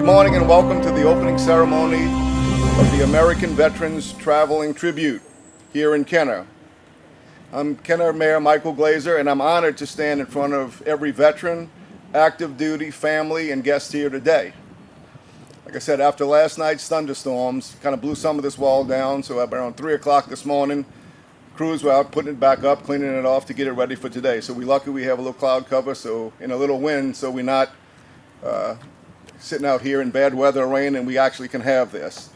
morning and welcome to the opening ceremony of the American Veterans Traveling Tribute here in Kenner. I'm Kenner Mayor Michael Glazer, and I'm honored to stand in front of every veteran, active duty, family, and guest here today. Like I said, after last night's thunderstorms, kind of blew some of this wall down, so around 3 o'clock this morning, crews were out putting it back up, cleaning it off to get it ready for today. So we're lucky we have a little cloud cover and a little wind, so we're not sitting out here in bad weather or rain, and we actually can have this.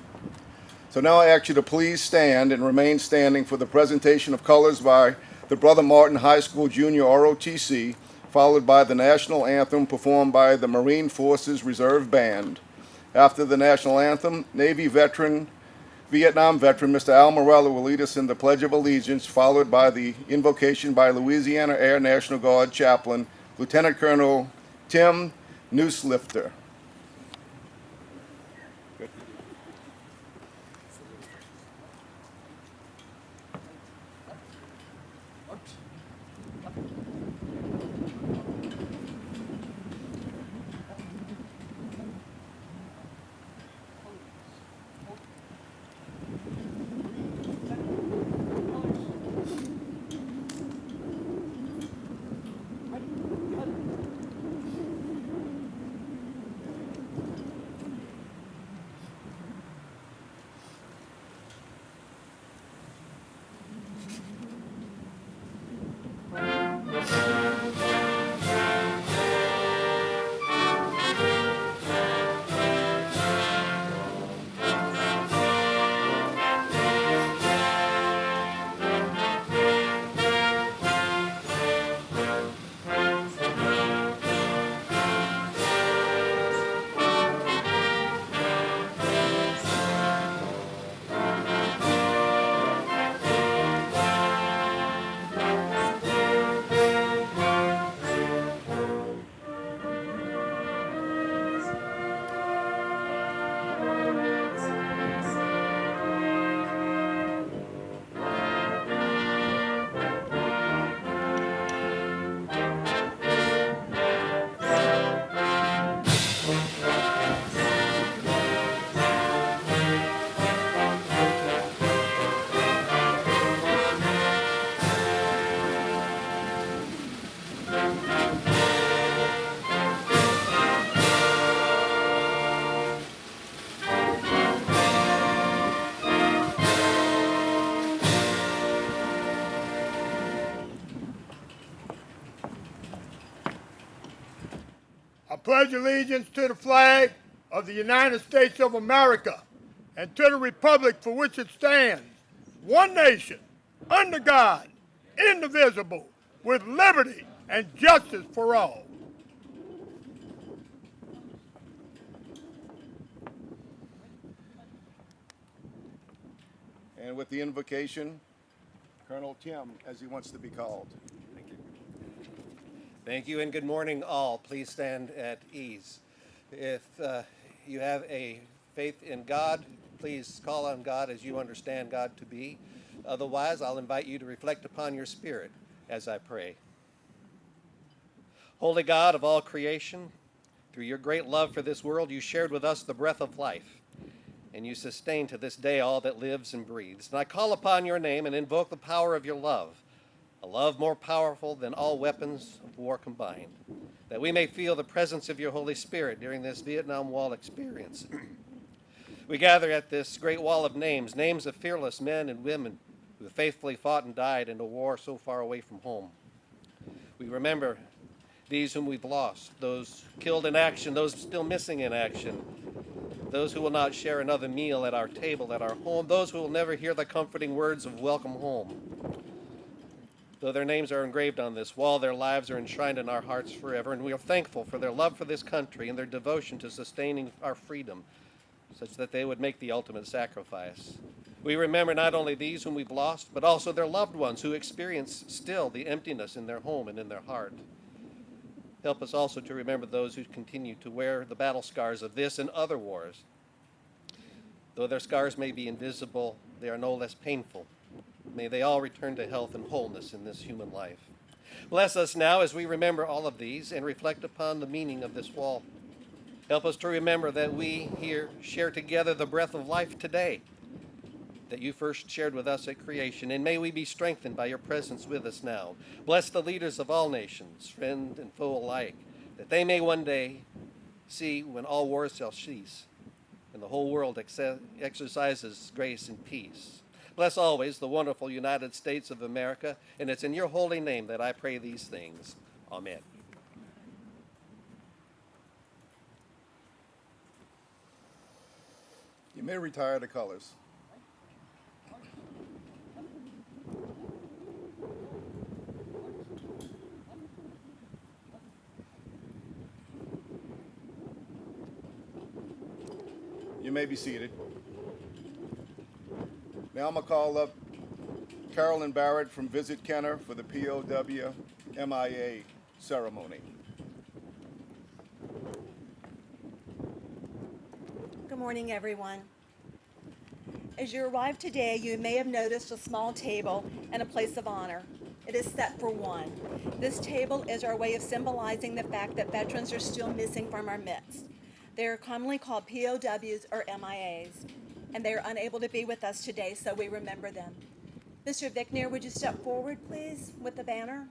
So now I ask you to please stand and remain standing for the presentation of colors by the Brother Martin High School Junior ROTC, followed by the national anthem performed by the Marine Forces Reserve Band. After the national anthem, Vietnam veteran Mr. Al Morella will lead us in the Pledge of Allegiance, followed by the invocation by Louisiana Air National Guard Chaplain, Lieutenant Colonel Tim Nooslifter. I pledge allegiance to the flag of the United States of America and to the republic for which it stands, one nation, under God, indivisible, with liberty and justice for all. And with the invocation, Colonel Tim, as he wants to be called. Thank you. Thank you, and good morning, all. Please stand at ease. If you have a faith in God, please call on God as you understand God to be. Otherwise, I'll invite you to reflect upon your spirit as I pray. Holy God of all creation, through your great love for this world, you shared with us the breath of life, and you sustain to this day all that lives and breathes. And I call upon your name and invoke the power of your love, a love more powerful than all weapons of war combined, that we may feel the presence of your Holy Spirit during this Vietnam Wall experience. We gather at this great wall of names, names of fearless men and women who faithfully fought and died in a war so far away from home. We remember these whom we've lost, those killed in action, those still missing in action, those who will not share another meal at our table, at our home, those who will never hear the comforting words of welcome home. Though their names are engraved on this wall, their lives are enshrined in our hearts forever, and we are thankful for their love for this country and their devotion to sustaining our freedom, such that they would make the ultimate sacrifice. We remember not only these whom we've lost, but also their loved ones who experience still the emptiness in their home and in their heart. Help us also to remember those who continue to wear the battle scars of this and other wars. Though their scars may be invisible, they are no less painful. May they all return to health and wholeness in this human life. Bless us now as we remember all of these and reflect upon the meaning of this wall. Help us to remember that we here share together the breath of life today that you first shared with us at creation, and may we be strengthened by your presence with us now. Bless the leaders of all nations, friend and foe alike, that they may one day see when all wars shall cease and the whole world exercises grace and peace. Bless always the wonderful United States of America, and it's in your holy name that I pray these things. Amen. You may retire the colors. You may be seated. Now I'm going to call up Carolyn Barrett from Visit Kenner for the POW MIA ceremony. Good morning, everyone. As you arrived today, you may have noticed a small table and a place of honor. It is set for one. This table is our way of symbolizing the fact that veterans are still missing from our midst. They are commonly called POWs or MIAs, and they are unable to be with us today, so we remember them. Mr. Vickner, would you step forward, please, with the banner?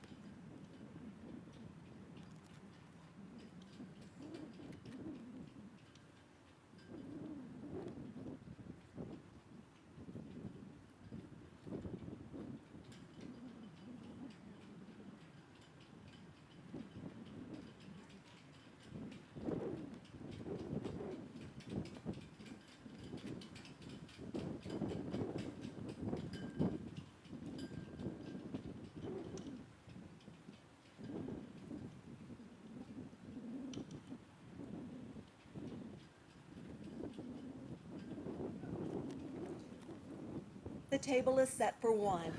The table is set for one,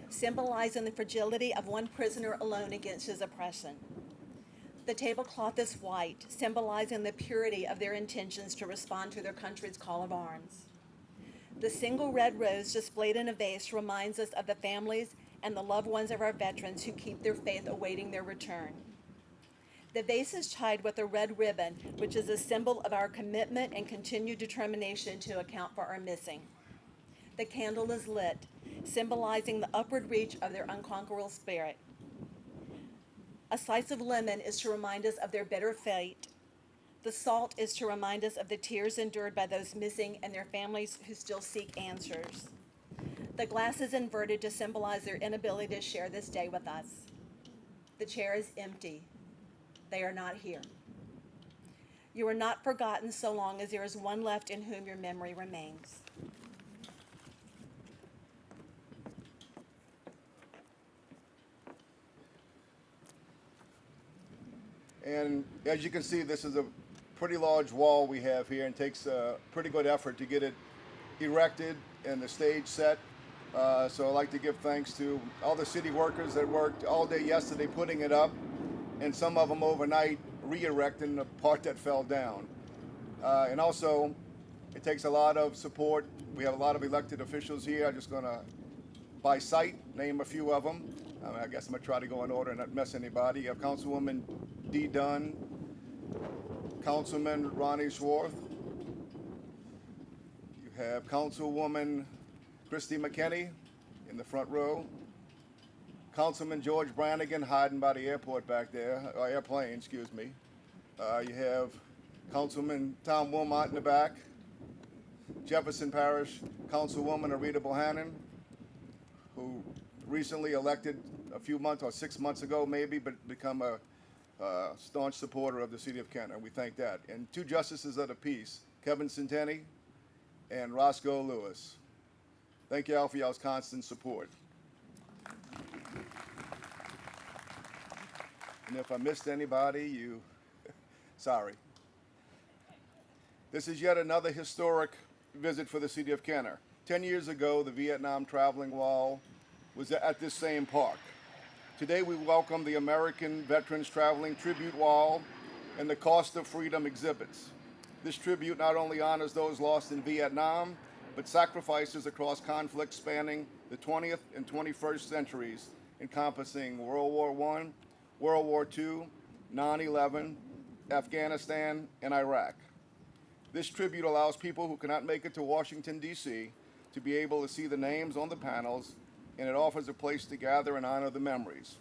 symbolizing the fragility of one prisoner alone against his oppression. The tablecloth is white, symbolizing the purity of their intentions to respond to their country's call of arms. The single red rose displayed in a vase reminds us of the families and the loved ones of our veterans who keep their faith awaiting their return. The vase is tied with a red ribbon, which is a symbol of our commitment and continued determination to account for our missing. The candle is lit, symbolizing the upward reach of their unconquerable spirit. A slice of lemon is to remind us of their bitter fate. The salt is to remind us of the tears endured by those missing and their families who still seek answers. The glass is inverted to symbolize their inability to share this day with us. The chair is empty. They are not here. You are not forgotten so long as there is one left in whom your memory remains. And as you can see, this is a pretty large wall we have here, and takes a pretty good effort to get it erected and the stage set. So I'd like to give thanks to all the city workers that worked all day yesterday putting it up, and some of them overnight re-erecting the part that fell down. And also, it takes a lot of support. We have a lot of elected officials here. I'm just going to, by sight, name a few of them. I guess I'm going to try to go in order and not mess anybody. You have Councilwoman Dee Dunn, Councilman Ronnie Schwartz. You have Councilwoman Christy McKinney in the front row. Councilman George Brannigan hiding by the airport back there, or airplane, excuse me. You have Councilman Tom Wilmot in the back. Jefferson Parish Councilwoman Arita Bohannon, who recently elected a few months, or 6 months ago maybe, but become a staunch supporter of the city of Kenner. We thank that. And two justices of the peace, Kevin Centeni and Roscoe Lewis. Thank you all for y'all's constant support. And if I missed anybody, sorry. This is yet another historic visit for the city of Kenner. 10 years ago, the Vietnam Traveling Wall was at this same park. Today we welcome the American Veterans Traveling Tribute Wall and the Cost of Freedom exhibits. This tribute not only honors those lost in Vietnam, but sacrifices across conflicts spanning the 20th and 21st centuries, encompassing World War I, World War II, 9/11, Afghanistan, and Iraq. This tribute allows people who cannot make it to Washington, D.C. to be able to see the names on the panels, and it offers a place to gather and honor the memories.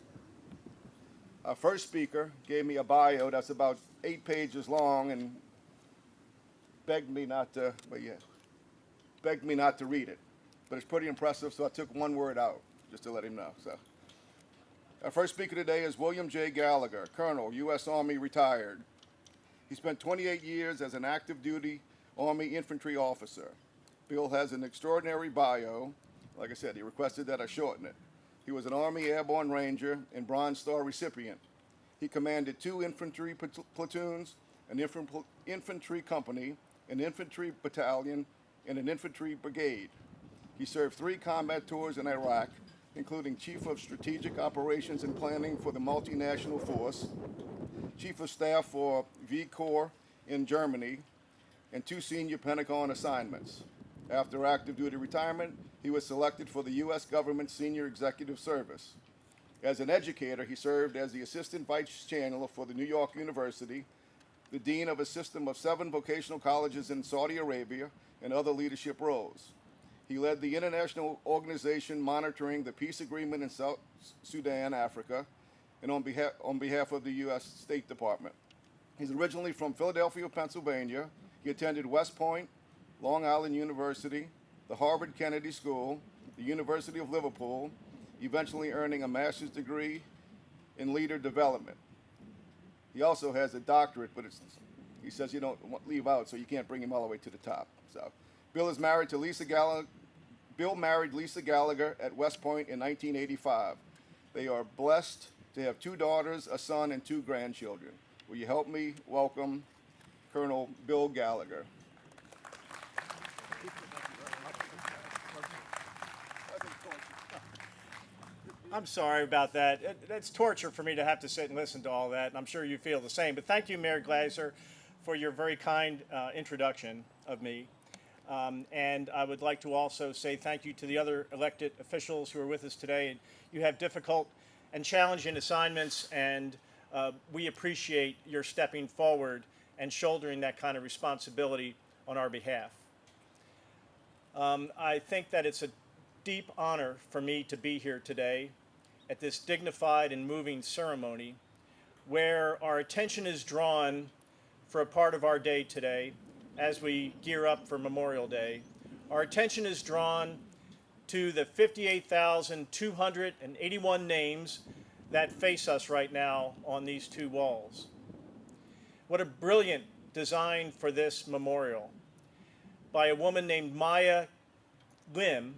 Our first speaker gave me a bio that's about 8 pages long and begged me not to read it. But it's pretty impressive, so I took one word out just to let him know. So, our first speaker today is William J. Gallagher, Colonel, U.S. Army, retired. He spent 28 years as an active duty Army infantry officer. Bill has an extraordinary bio. Like I said, he requested that I shorten it. He was an Army Airborne Ranger and Bronze Star recipient. He commanded 2 infantry platoons, an infantry company, an infantry battalion, and an infantry brigade. He served 3 combat tours in Iraq, including Chief of Strategic Operations and Planning for the Multinational Force, Chief of Staff for V Corps in Germany, and 2 senior Pentagon assignments. After active duty retirement, he was selected for the U.S. Government Senior Executive Service. As an educator, he served as the Assistant Vice Chancellor for the New York University, the Dean of a system of 7 vocational colleges in Saudi Arabia, and other leadership roles. He led the international organization monitoring the peace agreement in South Sudan, Africa, and on behalf of the U.S. State Department. He's originally from Philadelphia, Pennsylvania. He attended West Point, Long Island University, the Harvard Kennedy School, the University of Liverpool, eventually earning a master's degree in leader development. He also has a doctorate, but he says you don't leave out, so you can't bring him all the way to the top. So, Bill is married to Lisa Gallagher. Bill married Lisa Gallagher at West Point in 1985. They are blessed to have 2 daughters, a son, and 2 grandchildren. Will you help me welcome Colonel Bill Gallagher? I'm sorry about that. It's torture for me to have to sit and listen to all that, and I'm sure you feel the same. But thank you, Mayor Glazer, for your very kind introduction of me. And I would like to also say thank you to the other elected officials who are with us today. You have difficult and challenging assignments, and we appreciate your stepping forward and shouldering that kind of responsibility on our behalf. I think that it's a deep honor for me to be here today at this dignified and moving ceremony where our attention is drawn for a part of our day today as we gear up for Memorial Day. Our attention is drawn to the 58,281 names that face us right now on these 2 walls. What a brilliant design for this memorial by a woman named Maya Lim,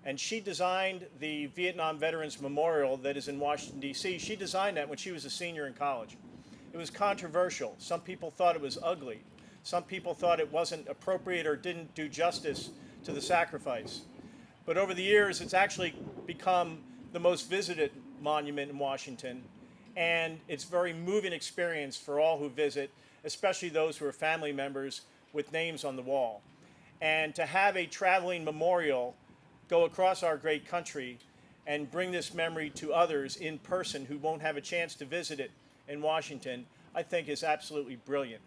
and she designed the Vietnam Veterans Memorial that is in Washington, D.C. She designed that when she was a senior in college. It was controversial. Some people thought it was ugly. Some people thought it wasn't appropriate or didn't do justice to the sacrifice. But over the years, it's actually become the most visited monument in Washington, and it's a very moving experience for all who visit, especially those who are family members with names on the wall. And to have a traveling memorial go across our great country and bring this memory to others in person who won't have a chance to visit it in Washington, I think is absolutely brilliant.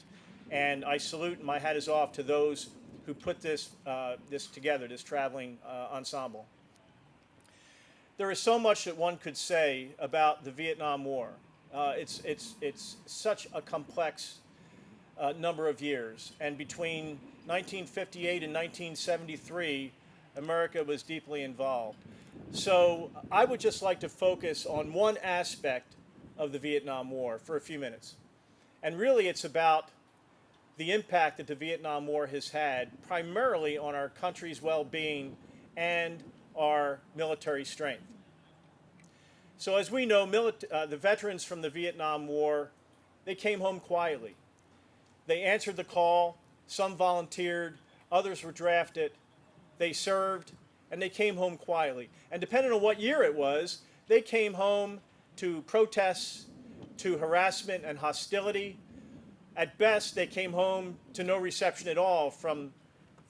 And I salute, and my hat is off to those who put this together, this traveling ensemble. There is so much that one could say about the Vietnam War. It's such a complex number of years, and between 1958 and 1973, America was deeply involved. So I would just like to focus on one aspect of the Vietnam War for a few minutes. And really it's about the impact that the Vietnam War has had primarily on our country's well-being and our military strength. So as we know, the veterans from the Vietnam War, they came home quietly. They answered the call, some volunteered, others were drafted, they served, and they came home quietly. And depending on what year it was, they came home to protests, to harassment and hostility. At best, they came home to no reception at all from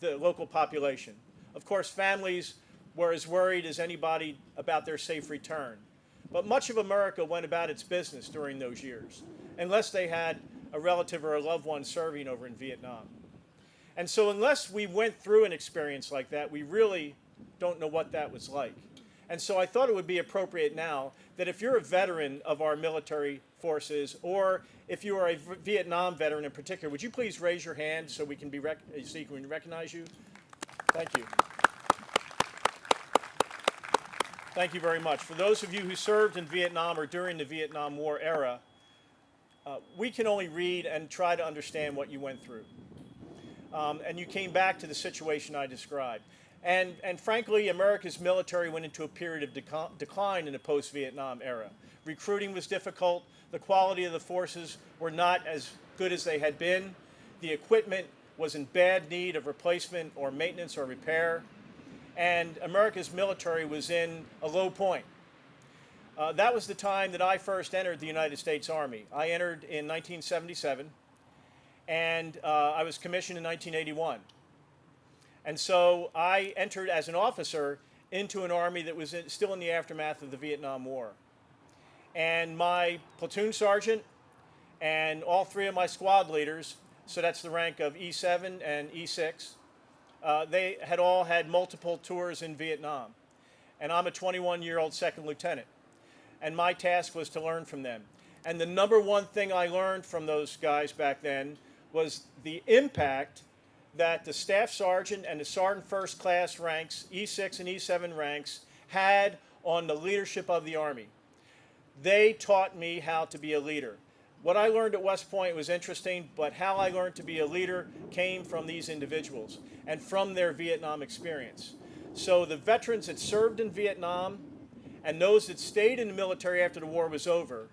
the local population. Of course, families were as worried as anybody about their safe return. But much of America went about its business during those years, unless they had a relative or a loved one serving over in Vietnam. And so unless we went through an experience like that, we really don't know what that was like. And so I thought it would be appropriate now that if you're a veteran of our military forces, or if you are a Vietnam veteran in particular, would you please raise your hand so we can so you can recognize you? Thank you. Thank you very much. For those of you who served in Vietnam or during the Vietnam War era, we can only read and try to understand what you went through. And you came back to the situation I described. And frankly, America's military went into a period of decline in the post-Vietnam era. Recruiting was difficult. The quality of the forces were not as good as they had been. The equipment was in bad need of replacement or maintenance or repair. And America's military was in a low point. That was the time that I first entered the United States Army. I entered in 1977, and I was commissioned in 1981. And so I entered as an officer into an army that was still in the aftermath of the Vietnam War. And my platoon sergeant and all three of my squad leaders, so that's the rank of E7 and E6, they had all had multiple tours in Vietnam. And I'm a 21-year-old second lieutenant. And my task was to learn from them. And the number one thing I learned from those guys back then was the impact that the staff sergeant and the sergeant first class ranks, E6 and E7 ranks, had on the leadership of the Army. They taught me how to be a leader. What I learned at West Point was interesting, but how I learned to be a leader came from these individuals and from their Vietnam experience. So the veterans that served in Vietnam and those that stayed in the military after the war was over,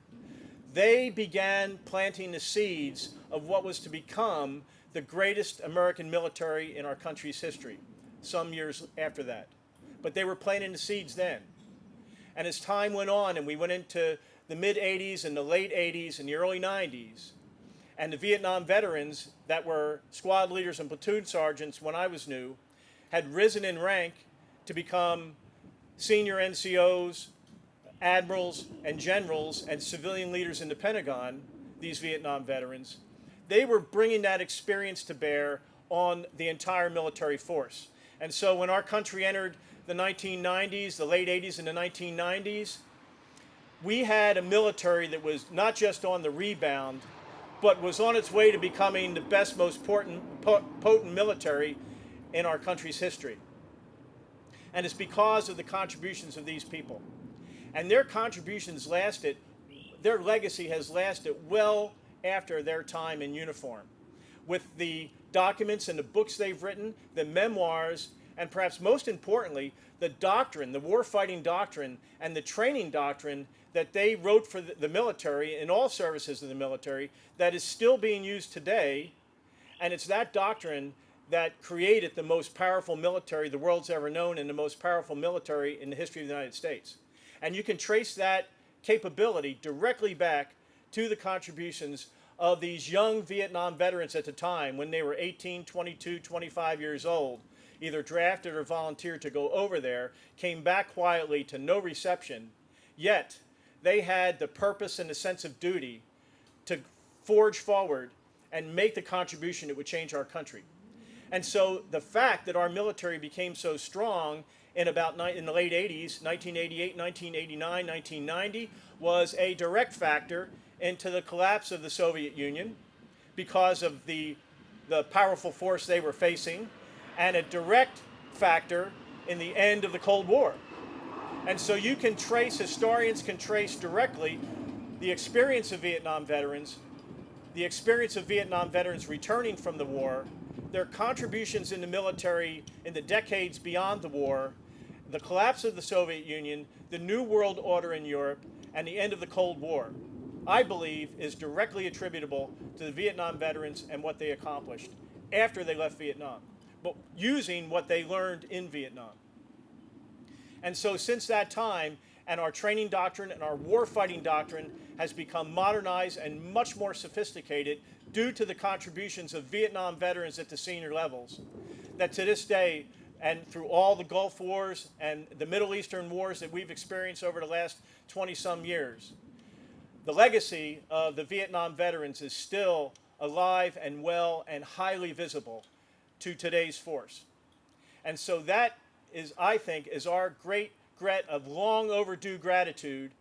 they began planting the seeds of what was to become the greatest American military in our country's history, some years after that. But they were planting the seeds then. And as time went on and we went into the mid-'80s and the late '80s and the early '90s, and the Vietnam veterans that were squad leaders and platoon sergeants when I was new had risen in rank to become senior NCOs, admirals, and generals, and civilian leaders in the Pentagon, these Vietnam veterans, they were bringing that experience to bear on the entire military force. And so when our country entered the 1990s, the late 80s and the 1990s, we had a military that was not just on the rebound, but was on its way to becoming the best, most potent military in our country's history. And it's because of the contributions of these people. And their contributions lasted, their legacy has lasted well after their time in uniform, with the documents and the books they've written, the memoirs, and perhaps most importantly, the doctrine, the warfighting doctrine, and the training doctrine that they wrote for the military in all services of the military that is still being used today. And it's that doctrine that created the most powerful military the world's ever known and the most powerful military in the history of the United States. And you can trace that capability directly back to the contributions of these young Vietnam veterans at the time when they were 18, 22, 25 years old, either drafted or volunteered to go over there, came back quietly to no reception, yet they had the purpose and the sense of duty to forge forward and make the contribution that would change our country. And so the fact that our military became so strong in the late 80s, 1988, 1989, 1990, was a direct factor into the collapse of the Soviet Union because of the powerful force they were facing, and a direct factor in the end of the Cold War. And so you can trace, historians can trace directly the experience of Vietnam veterans, the experience of Vietnam veterans returning from the war, their contributions in the military in the decades beyond the war, the collapse of the Soviet Union, the New World Order in Europe, and the end of the Cold War, I believe is directly attributable to the Vietnam veterans and what they accomplished after they left Vietnam, but using what they learned in Vietnam. And so since that time, and our training doctrine and our warfighting doctrine has become modernized and much more sophisticated due to the contributions of Vietnam veterans at the senior levels, that to this day, and through all the Gulf Wars and the Middle Eastern wars that we've experienced over the last 20-some years, The legacy of the Vietnam veterans is still alive and well and highly visible to today's force. And so that is, I think, is our great regret of long overdue gratitude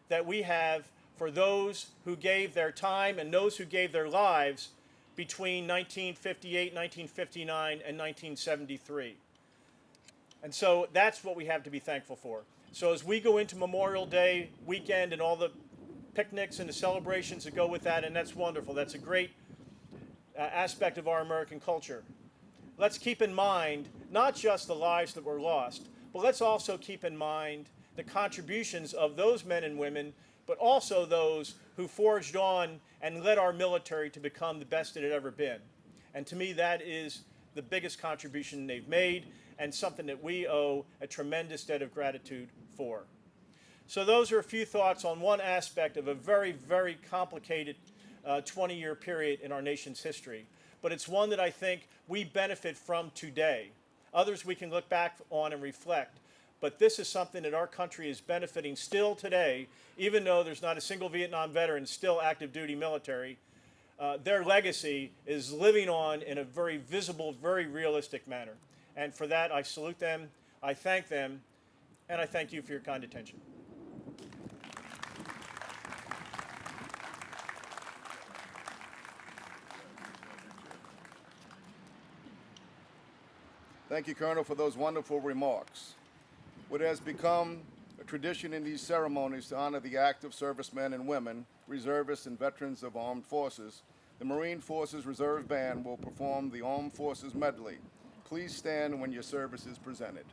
that we have for those who gave their time and those who gave their lives between 1958, 1959, and 1973. And so that's what we have to be thankful for. So as we go into Memorial Day weekend and all the picnics and the celebrations that go with that, and that's wonderful. That's a great aspect of our American culture. Let's keep in mind not just the lives that were lost, but let's also keep in mind the contributions of those men and women, but also those who forged on and led our military to become the best it had ever been. And to me, that is the biggest contribution they've made and something that we owe a tremendous debt of gratitude for. So those are a few thoughts on one aspect of a very, very complicated 20-year period in our nation's history. But it's one that I think we benefit from today. Others we can look back on and reflect. But this is something that our country is benefiting still today, even though there's not a single Vietnam veteran still active duty military. Their legacy is living on in a very visible, very realistic manner. And for that, I salute them, I thank them, and I thank you for your kind attention. Thank you, Colonel, for those wonderful remarks. What has become a tradition in these ceremonies to honor the active servicemen and women, reservists and veterans of armed forces, the Marine Forces Reserve Band will perform the Armed Forces Medley. Please stand when your service is presented.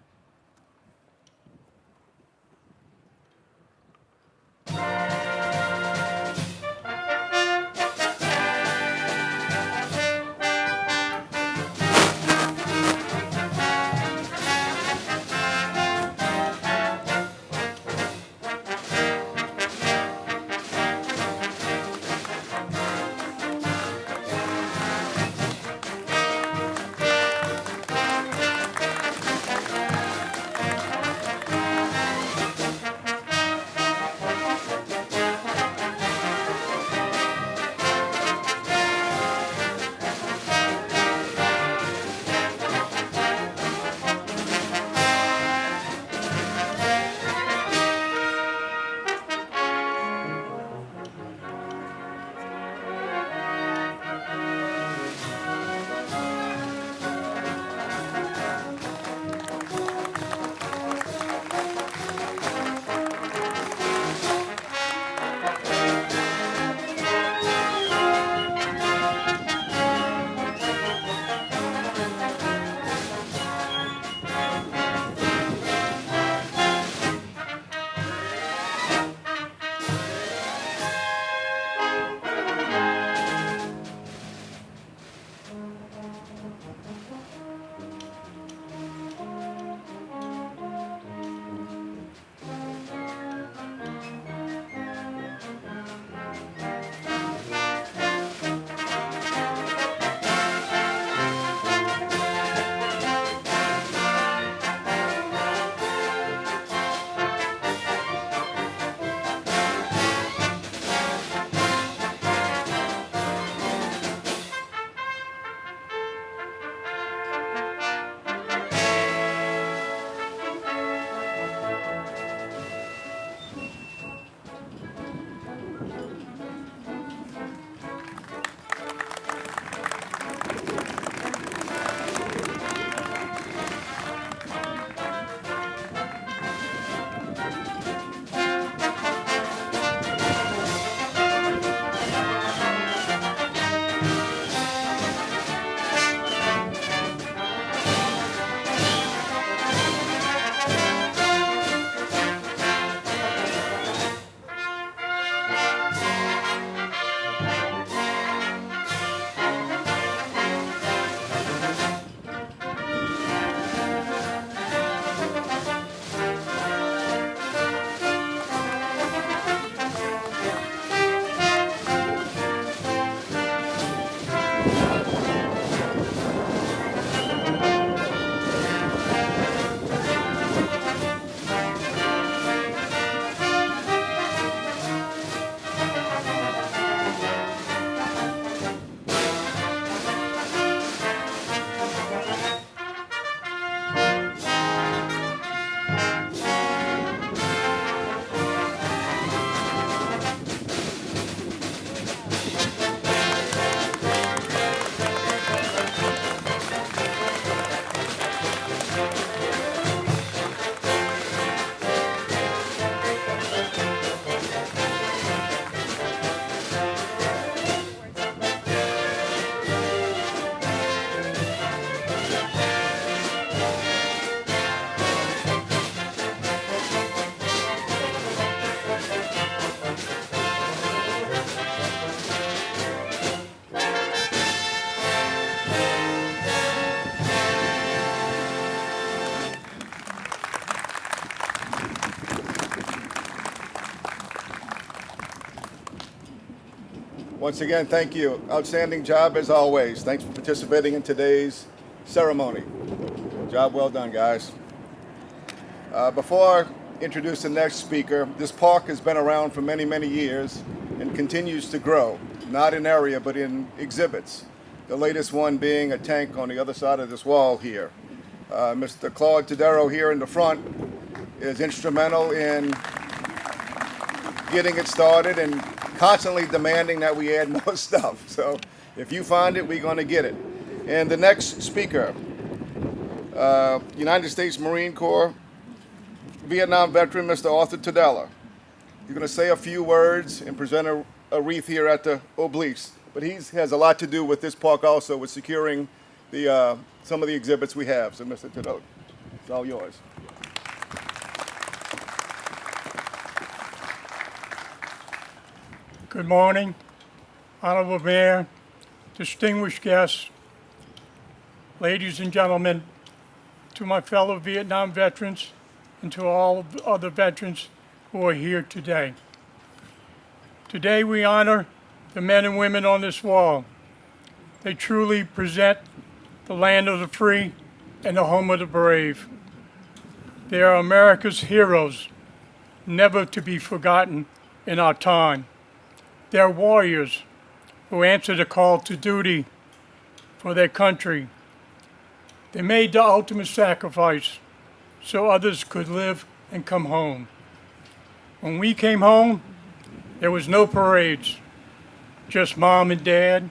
Once again, thank you. Outstanding job as always. Thanks for participating in today's ceremony. Job well done, guys. Before I introduce the next speaker, this park has been around for many, many years and continues to grow, not in area, but in exhibits. The latest one being a tank on the other side of this wall here. Mr. Claude Tadero here in the front is instrumental in getting it started and constantly demanding that we add more stuff. So if you find it, we're going to get it. And the next speaker, United States Marine Corps Vietnam veteran, Mr. Arthur Tadella. You're going to say a few words and present a wreath here at the obelisks. But he has a lot to do with this park also, with securing the some of the exhibits we have. So, Mr. Tadella, it's all yours. Good morning, Honorable Mayor, distinguished guests, ladies and gentlemen, to my fellow Vietnam veterans, and to all other veterans who are here today. Today we honor the men and women on this wall. They truly present the land of the free and the home of the brave. They are America's heroes, never to be forgotten in our time. They are warriors who answer the call to duty for their country. They made the ultimate sacrifice so others could live and come home. When we came home, there was no parades, just mom and dad,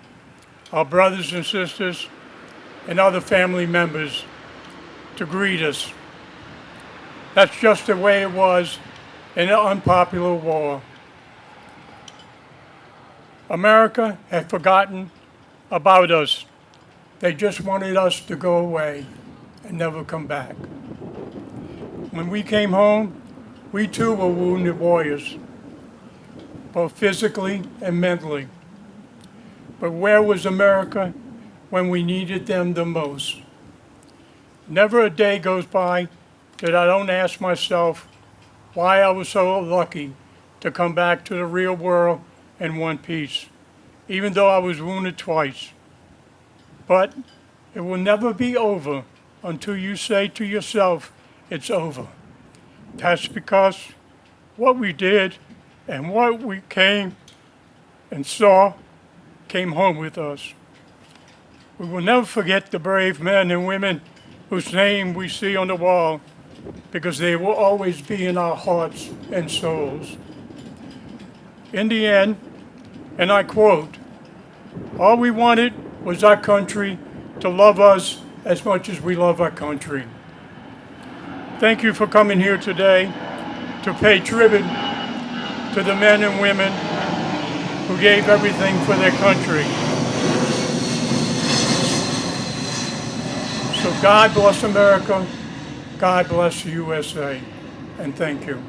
our brothers and sisters, and other family members to greet us. That's just the way it was in an unpopular war. America had forgotten about us. They just wanted us to go away and never come back. When we came home, we too were wounded warriors, both physically and mentally. But where was America when we needed them the most? Never a day goes by that I don't ask myself why I was so lucky to come back to the real world in one piece, even though I was wounded twice. But it will never be over until you say to yourself, it's over. That's because what we did and what we came and saw came home with us. We will never forget the brave men and women whose name we see on the wall, because they will always be in our hearts and souls. In the end, and I quote, all we wanted was our country to love us as much as we love our country. Thank you for coming here today to pay tribute to the men and women who gave everything for their country. So God bless America, God bless the USA, and thank you.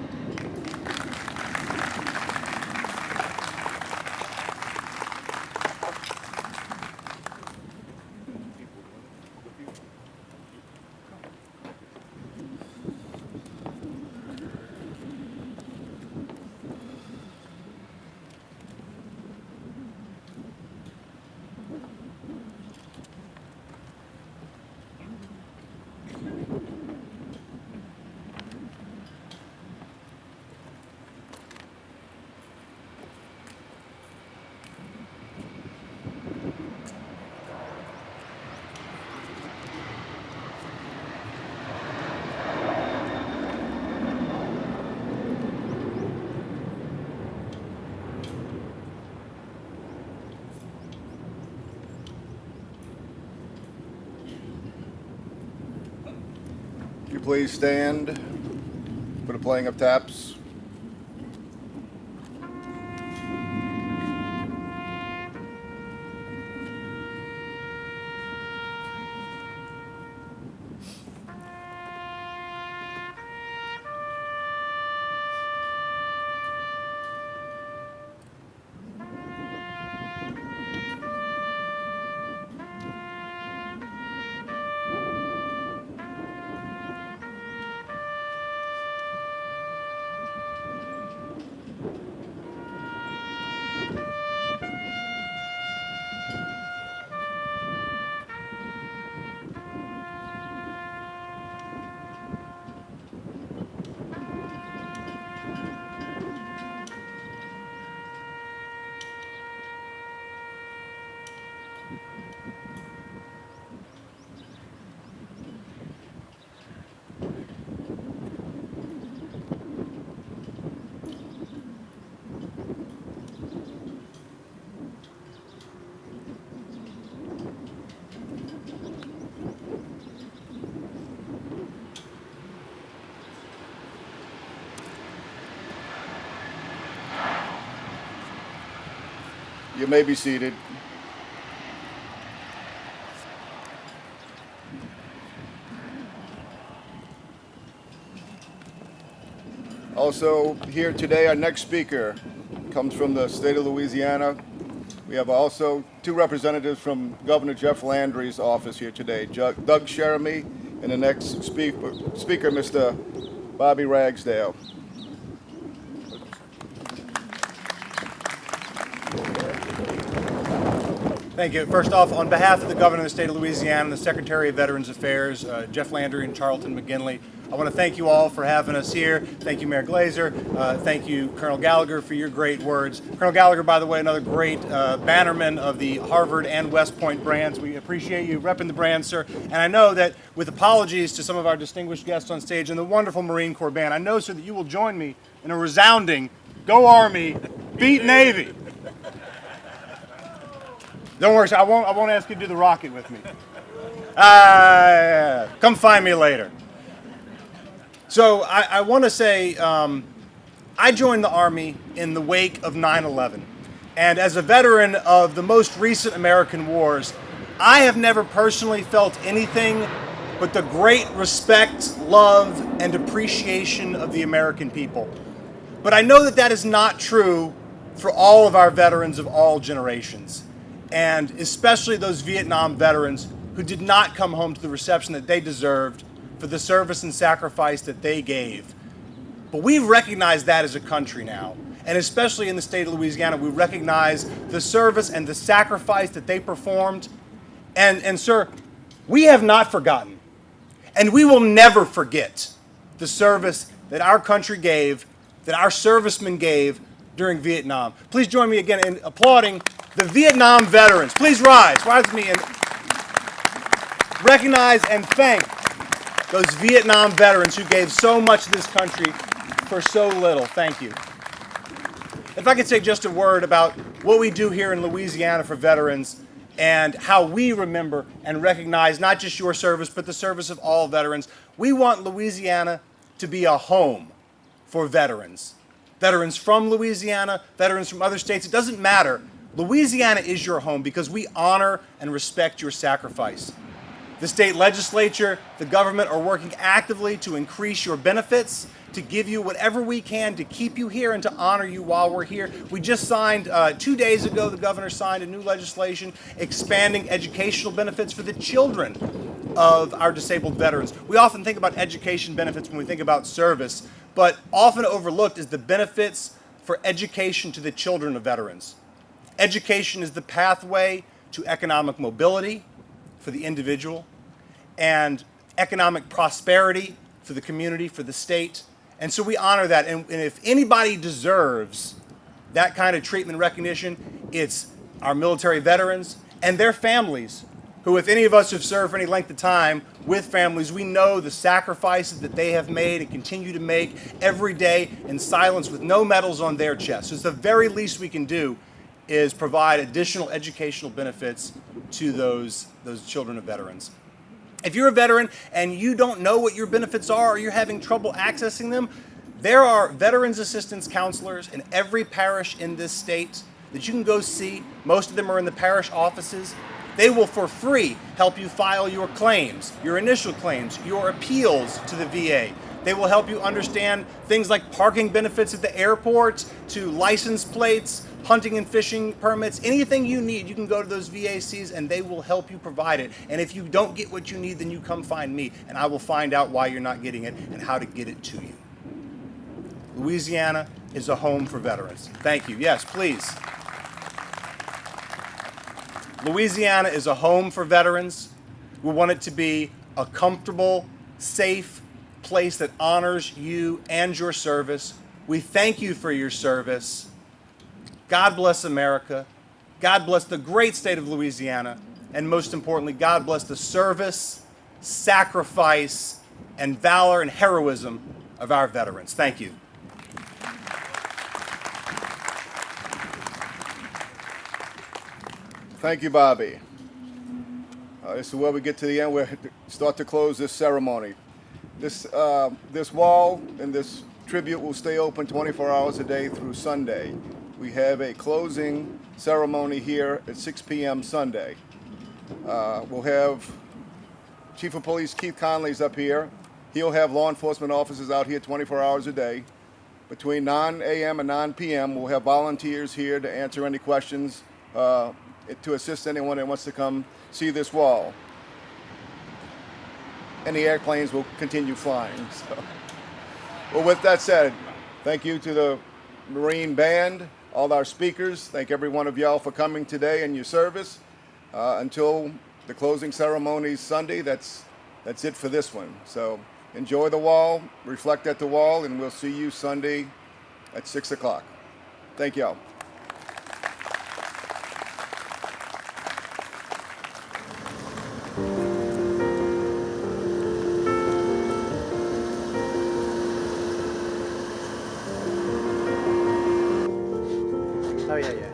Could you please stand for the playing of taps? You may be seated. Also here today, our next speaker comes from the state of Louisiana. We have also two representatives from Governor Jeff Landry's office here today, Doug Ceremony, and the next speaker, Mr. Bobby Ragsdale. Thank you. First off, on behalf of the Governor of the State of Louisiana and the Secretary of Veterans Affairs, Jeff Landry and Charlton McGinley, I want to thank you all for having us here. Thank you, Mayor Glazer. Thank you, Colonel Gallagher, for your great words. Colonel Gallagher, by the way, another great bannerman of the Harvard and West Point brands. We appreciate you repping the brand, sir. And I know that with apologies to some of our distinguished guests on stage and the wonderful Marine Corps band, I know, sir, that you will join me in a resounding "Go Army, beat Navy." Don't worry, sir, I won't ask you to do the rocket with me. Come find me later. So I want to say I joined the Army in the wake of 9/11. And as a veteran of the most recent American wars, I have never personally felt anything but the great respect, love, and appreciation of the American people. But I know that that is not true for all of our veterans of all generations, and especially those Vietnam veterans who did not come home to the reception that they deserved for the service and sacrifice that they gave. But we recognize that as a country now. And especially in the state of Louisiana, we recognize the service and the sacrifice that they performed. And sir, we have not forgotten. And we will never forget the service that our country gave, that our servicemen gave during Vietnam. Please join me again in applauding the Vietnam veterans. Please rise with me and recognize and thank those Vietnam veterans who gave so much to this country for so little. Thank you. If I could say just a word about what we do here in Louisiana for veterans and how we remember and recognize not just your service, but the service of all veterans. We want Louisiana to be a home for veterans. Veterans from Louisiana, veterans from other states, it doesn't matter. Louisiana is your home because we honor and respect your sacrifice. The state legislature, the government are working actively to increase your benefits, to give you whatever we can to keep you here and to honor you while we're here. We just signed, 2 days ago, the governor signed a new legislation expanding educational benefits for the children of our disabled veterans. We often think about education benefits when we think about service, but often overlooked is the benefits for education to the children of veterans. Education is the pathway to economic mobility for the individual and economic prosperity for the community, for the state. And so we honor that. And if anybody deserves that kind of treatment and recognition, it's our military veterans and their families, who, if any of us have served for any length of time with families, we know the sacrifices that they have made and continue to make every day in silence with no medals on their chest. So it's the very least we can do is provide additional educational benefits to those children of veterans. If you're a veteran and you don't know what your benefits are or you're having trouble accessing them, there are veterans assistance counselors in every parish in this state that you can go see. Most of them are in the parish offices. They will, for free, help you file your claims, your initial claims, your appeals to the VA. They will help you understand things like parking benefits at the airport, to license plates, hunting and fishing permits, anything you need, you can go to those VACs and they will help you provide it. And if you don't get what you need, then you come find me and I will find out why you're not getting it and how to get it to you. Louisiana is a home for veterans. Thank you. Yes, please. Louisiana is a home for veterans. We want it to be a comfortable, safe place that honors you and your service. We thank you for your service. God bless America. God bless the great state of Louisiana. And most importantly, God bless the service, sacrifice, and valor and heroism of our veterans. Thank you. Thank you, Bobby. This is where we get to the end. We start to close this ceremony. This wall and this tribute will stay open 24 hours a day through Sunday. we have a closing ceremony here at 6 p.m. Sunday. We'll have Chief of Police Keith Conley's up here. He'll have law enforcement officers out here 24 hours a day. Between 9 a.m. and 9 p.m., we'll have volunteers here to answer any questions, to assist anyone that wants to come see this wall. And the airplanes will continue flying. So. Well, with that said, thank you to the Marine Band, all our speakers. Thank every one of y'all for coming today and your service. Until the closing ceremony Sunday, that's it for this one. So enjoy the wall, reflect at the wall, and we'll see you Sunday at 6 o'clock. Thank y'all. Oh, yeah, yeah.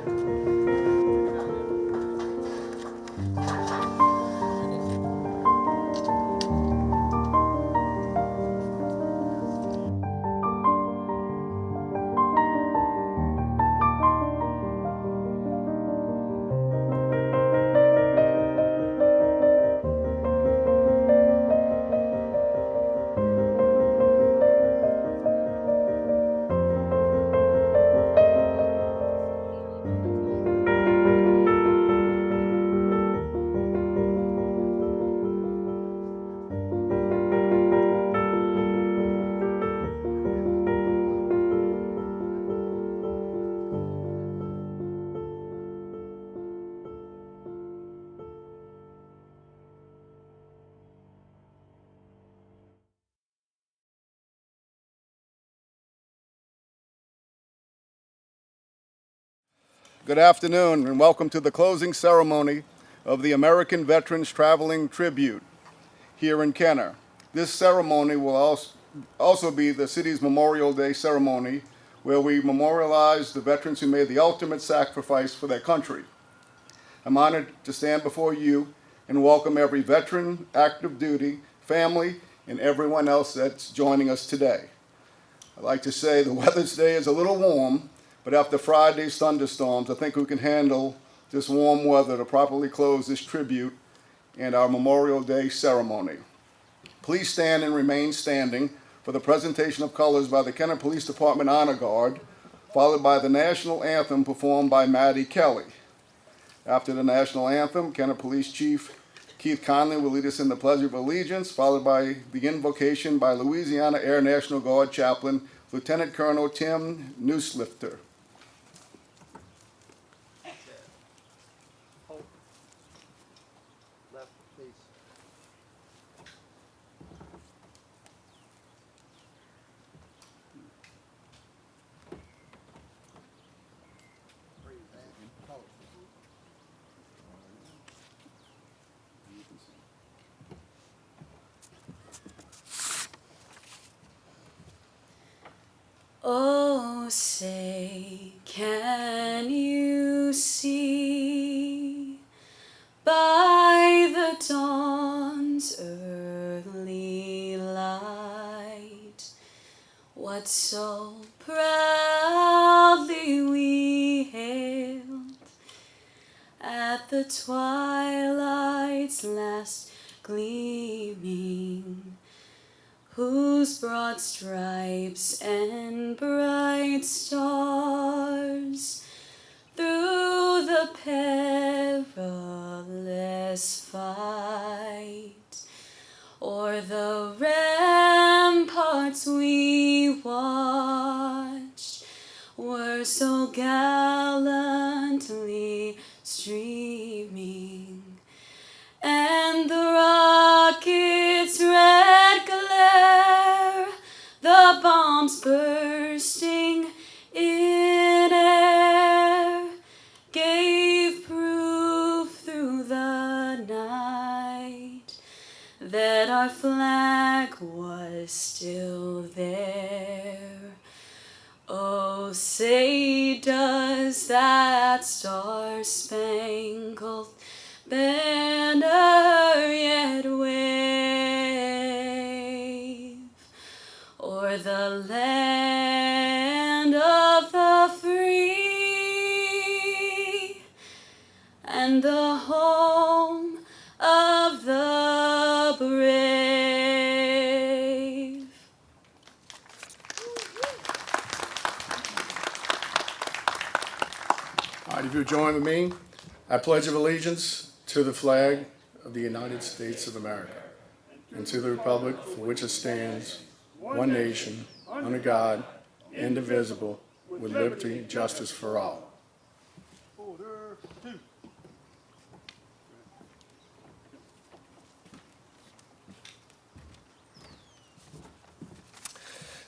Good afternoon and welcome to the closing ceremony of the American Veterans Traveling Tribute here in Kenner. This ceremony will also be the city's Memorial Day ceremony, where we memorialize the veterans who made the ultimate sacrifice for their country. I'm honored to stand before you and welcome every veteran, active duty, family, and everyone else that's joining us today. I'd like to say the weather today is a little warm, but after Friday's thunderstorms, I think we can handle this warm weather to properly close this tribute and our Memorial Day ceremony. Please stand and remain standing for the presentation of colors by the Kenner Police Department Honor Guard, followed by the national anthem performed by Maddie Kelly. After the national anthem, Kenner Police Chief Keith Conley will lead us in the Pledge of Allegiance, followed by the invocation by Louisiana Air National Guard Chaplain Lieutenant Colonel Tim Newslifter. Oh, say, can you see by the dawn's early light what so proudly we hailed at the twilight's last gleaming, whose broad stripes and bright stars through the perilous fight o'er the ramparts we watched were so gallantly streaming, and the rocket's red glare, the bombs bursting in air, gave proof through the night that our flag was still there. Oh, say does that star-spangled banner yet wave o'er the land of the free right, if you'll join with me, I pledge of allegiance to the flag of the United States of America and to the republic for which it stands, one nation, under God, indivisible, with liberty and justice for all.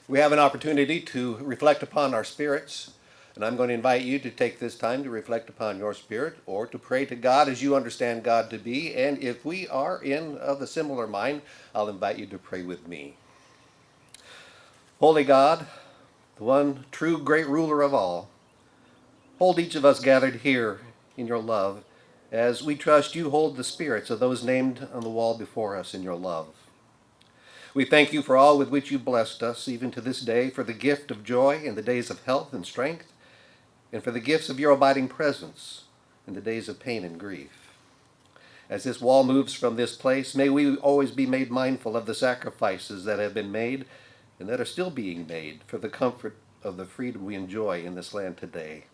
We have an opportunity to reflect upon our spirits, and I'm going to invite you to take this time to reflect upon your spirit or to pray to God as you understand God to be. And if we are of a similar mind, I'll invite you to pray with me. Holy God, the one true great ruler of all, hold each of us gathered here in your love as we trust you hold the spirits of those named on the wall before us in your love. We thank you for all with which you blessed us, even to this day, for the gift of joy in the days of health and strength, and for the gifts of your abiding presence in the days of pain and grief. As this wall moves from this place, may we always be made mindful of the sacrifices that have been made and that are still being made for the comfort of the freedom we enjoy in this land today.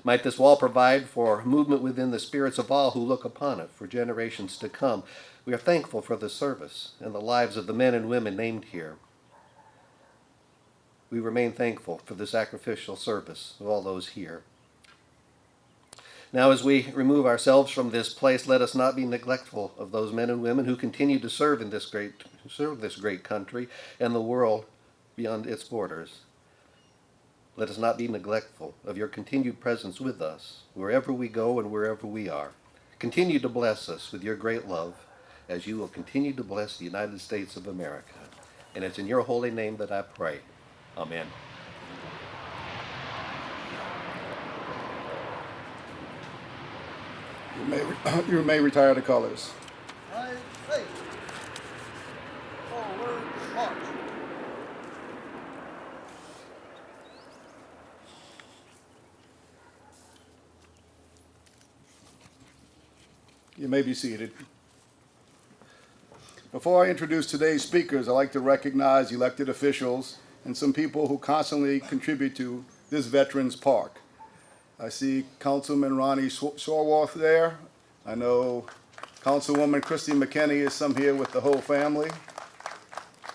Might this wall provide for movement within the spirits of all who look upon it for generations to come. We are thankful for the service and the lives of the men and women named here. We remain thankful for the sacrificial service of all those here. Now, as we remove ourselves from this place, let us not be neglectful of those men and women who continue to serve this great country and the world beyond its borders. Let us not be neglectful of your continued presence with us, wherever we go and wherever we are. Continue to bless us with your great love, as you will continue to bless the United States of America. And it's in your holy name that I pray. Amen. You may retire the colors. United States. Forward march. You may be seated. Before I introduce today's speakers, I'd like to recognize elected officials and some people who constantly contribute to this Veterans Park. I see Councilman Ronnie Sorworth there. I know Councilwoman Christy McKinney is some here with the whole family.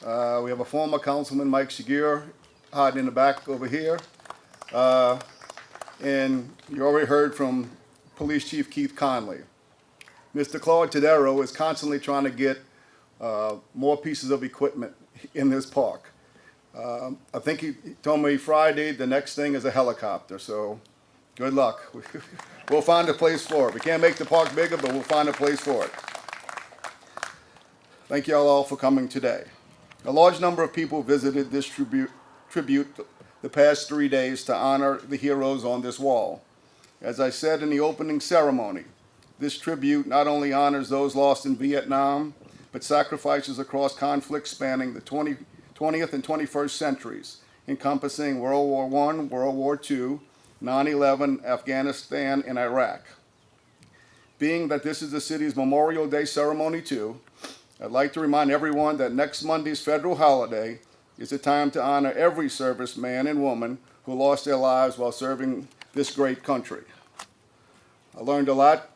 We have a former Councilman, Mike Shigure, hiding in the back over here. And you already heard from Police Chief Keith Conley. Mr. Claude Tadero is constantly trying to get more pieces of equipment in this park. I think he told me Friday the next thing is a helicopter, so good luck. We'll find a place for it. We can't make the park bigger, but we'll find a place for it. Thank you all for coming today. A large number of people visited this tribute the past 3 days to honor the heroes on this wall. As I said in the opening ceremony, this tribute not only honors those lost in Vietnam, but sacrifices across conflicts spanning the 20th and 21st centuries, encompassing World War I, World War II, 9/11, Afghanistan, and Iraq. Being that this is the city's Memorial Day ceremony too, I'd like to remind everyone that next Monday's federal holiday is a time to honor every serviceman and woman who lost their lives while serving this great country. I learned a lot,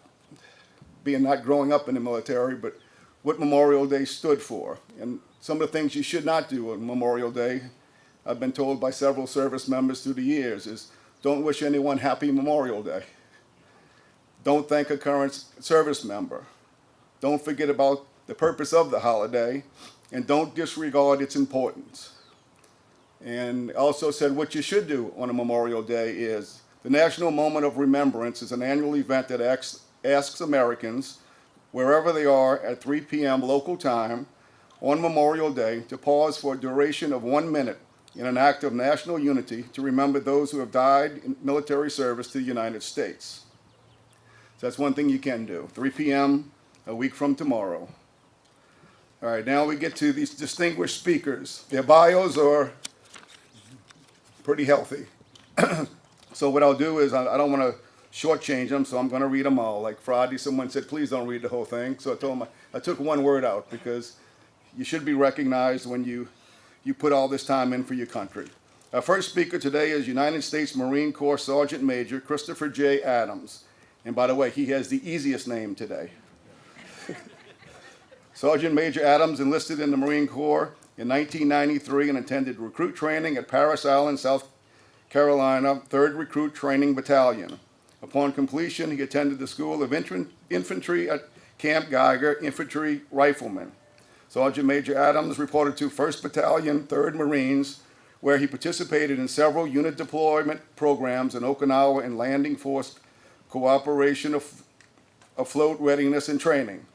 being not growing up in the military, but what Memorial Day stood for. And some of the things you should not do on Memorial Day, I've been told by several service members through the years, is don't wish anyone happy Memorial Day. Don't thank a current service member. Don't forget about the purpose of the holiday, and don't disregard its importance. And also said what you should do on a Memorial Day is the National Moment of Remembrance is an annual event that asks Americans, wherever they are at 3 p.m. local time on Memorial Day, to pause for a duration of 1 minute in an act of national unity to remember those who have died in military service to the United States. So that's one thing you can do, 3 p.m. a week from tomorrow. All right, now we get to these distinguished speakers. Their bios are pretty healthy. So what I'll do is, I don't want to shortchange them, so I'm going to read them all. Like Friday, someone said, please don't read the whole thing. So I told them I took one word out because you should be recognized when you put all this time in for your country. Our first speaker today is United States Marine Corps Sergeant Major Christopher J. Adams. And by the way, he has the easiest name today. Sergeant Major Adams enlisted in the Marine Corps in 1993 and attended recruit training at Parris Island, South Carolina, 3rd Recruit Training Battalion. Upon completion, he attended the School of Infantry at Camp Geiger, Infantry Rifleman. Sergeant Major Adams reported to 1st Battalion, 3rd Marines, where he participated in several unit deployment programs in Okinawa and landing force cooperation, afloat readiness, and training.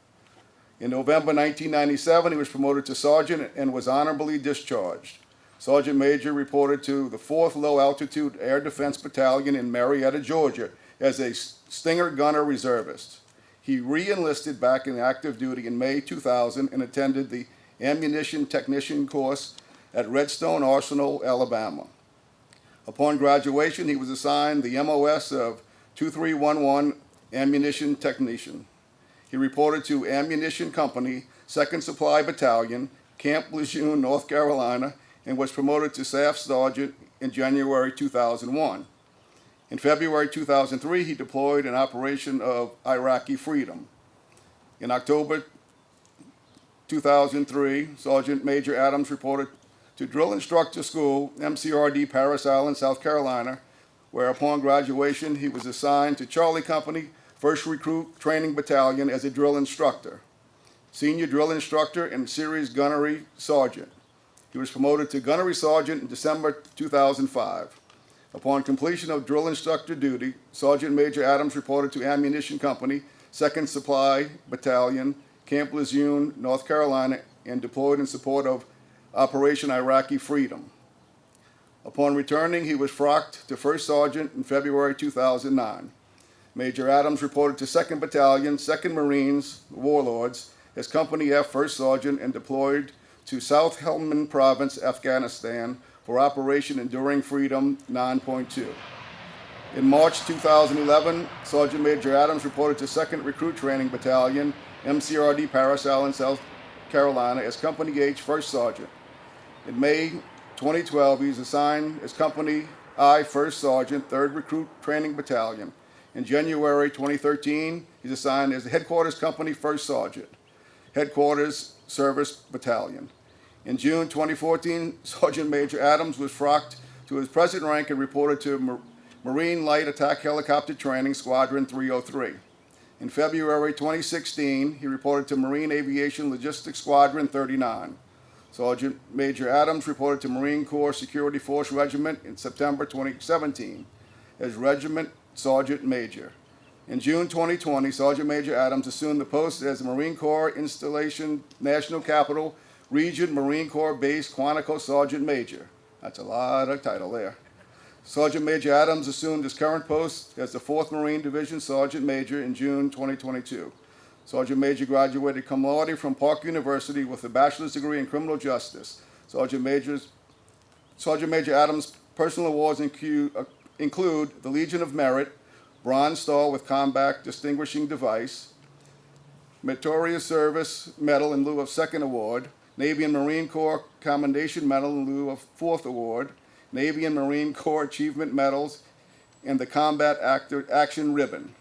In November 1997, he was promoted to sergeant and was honorably discharged. Sergeant Major reported to the 4th Low Altitude Air Defense Battalion in Marietta, Georgia, as a Stinger gunner reservist. He re-enlisted back in active duty in May 2000 and attended the ammunition technician course at Redstone Arsenal, Alabama. Upon graduation, he was assigned the MOS of 2311 Ammunition Technician. He reported to Ammunition Company, 2nd Supply Battalion, Camp Lejeune, North Carolina, and was promoted to Staff Sergeant in January 2001. In February 2003, he deployed in operation of Iraqi Freedom. In October 2003, Sergeant Major Adams reported to Drill Instructor School, MCRD, Parris Island, South Carolina, where upon graduation he was assigned to Charlie Company, 1st Recruit Training Battalion as a drill instructor, Senior Drill Instructor and Series Gunnery Sergeant. He was promoted to Gunnery Sergeant in December 2005. Upon completion of drill instructor duty, Sergeant Major Adams reported to Ammunition Company, 2nd Supply Battalion, Camp Lejeune, North Carolina, and deployed in support of Operation Iraqi Freedom. Upon returning, he was frocked to 1st Sergeant in February 2009. Major Adams reported to 2nd Battalion, 2nd Marines, Warlords, as Company F 1st Sergeant and deployed to South Helmand Province, Afghanistan, for Operation Enduring Freedom 9.2. In March 2011, Sergeant Major Adams reported to 2nd Recruit Training Battalion, MCRD, Parris Island, South Carolina, as Company H 1st Sergeant. In May 2012, he was assigned as Company I 1st Sergeant, 3rd Recruit Training Battalion. In January 2013, he's assigned as the Headquarters Company 1st Sergeant, Headquarters Service Battalion. In June 2014, Sergeant Major Adams was frocked to his present rank and reported to Marine Light Attack Helicopter Training Squadron 303. In February 2016, he reported to Marine Aviation Logistics Squadron 39. Sergeant Major Adams reported to Marine Corps Security Force Regiment in September 2017 as Regiment Sergeant Major. In June 2020, Sergeant Major Adams assumed the post as the Marine Corps Installation National Capital Region Marine Corps Base Quantico Sergeant Major. That's a lot of title there. Sergeant Major Adams assumed his current post as the 4th Marine Division Sergeant Major in June 2022. Sergeant Major graduated cum laude from Park University with a bachelor's degree in criminal justice. Sergeant Major Adams' personal awards include the Legion of Merit, Bronze Star with Combat Distinguishing Device, Meritorious Service Medal in lieu of 2nd Award, Navy and Marine Corps Commendation Medal in lieu of 4th Award, Navy and Marine Corps Achievement Medals, and the Combat Action Ribbon.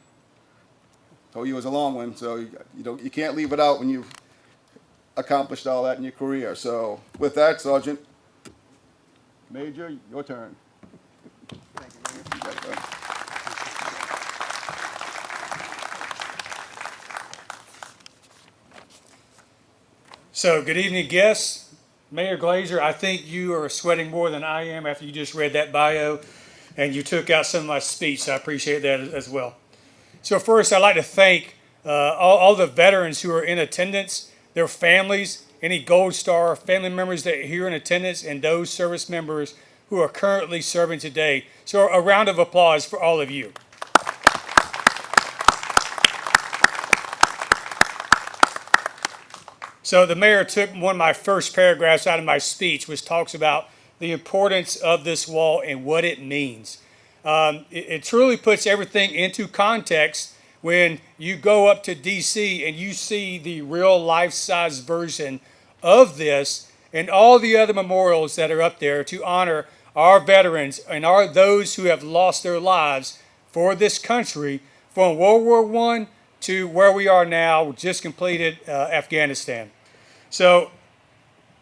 Told you it was a long one, so you can't leave it out when you've accomplished all that in your career. So with that, Sergeant Major, your turn. Thank you. So, good evening, guests. Mayor Glazer, I think you are sweating more than I am after you just read that bio and you took out some of my speech, so I appreciate that as well. So first, I'd like to thank all the veterans who are in attendance, their families, any Gold Star family members that are here in attendance, and those service members who are currently serving today. So a round of applause for all of you. So the mayor took one of my first paragraphs out of my speech, which talks about the importance of this wall and what it means. It truly puts everything into context when you go up to D.C. and you see the real life-size version of this and all the other memorials that are up there to honor our veterans and those who have lost their lives for this country from World War I to where we are now, just completed Afghanistan. So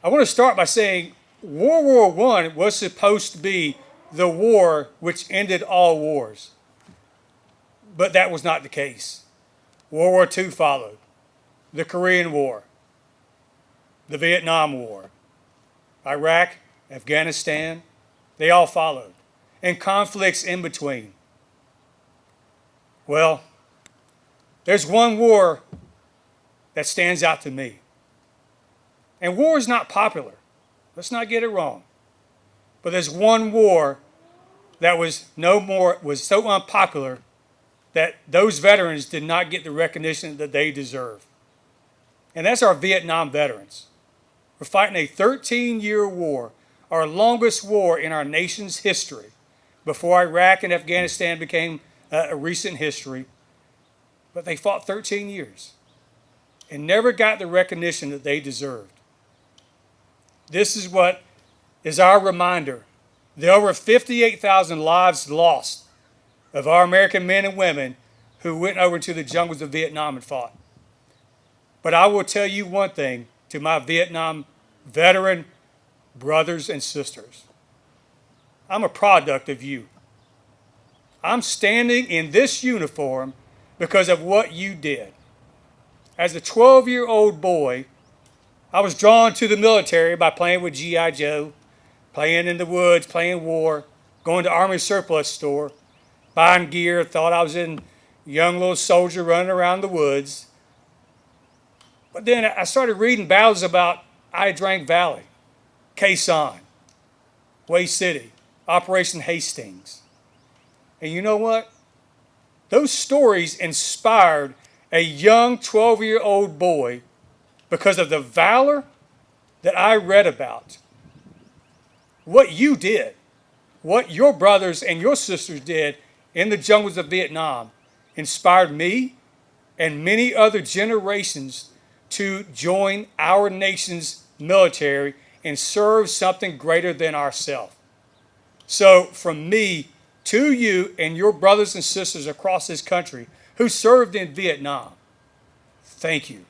I want to start by saying World War I was supposed to be the war which ended all wars. But that was not the case. World War II followed, the Korean War, the Vietnam War, Iraq, Afghanistan, they all followed, and conflicts in between. Well, there's one war that stands out to me. And war is not popular. Let's not get it wrong. But there's one war that was so unpopular that those veterans did not get the recognition that they deserve. And that's our Vietnam veterans. We're fighting a 13-year war, our longest war in our nation's history, before Iraq and Afghanistan became a recent history. But they fought 13 years and never got the recognition that they deserved. This is what is our reminder. The over 58,000 lives lost of our American men and women who went over to the jungles of Vietnam and fought. But I will tell you one thing to my Vietnam veteran brothers and sisters. I'm a product of you. I'm standing in this uniform because of what you did. As a 12-year-old boy, I was drawn to the military by playing with G.I. Joe, playing in the woods, playing war, going to Army surplus store, buying gear, thought I was a young little soldier running around the woods. But then I started reading battles about I Drank Valley, Khe Sanh, Way City, Operation Hastings. And you know what? Those stories inspired a young 12-year-old boy because of the valor that I read about. What you did, what your brothers and your sisters did in the jungles of Vietnam inspired me and many other generations to join our nation's military and serve something greater than ourselves. So from me to you and your brothers and sisters across this country who served in Vietnam, thank you.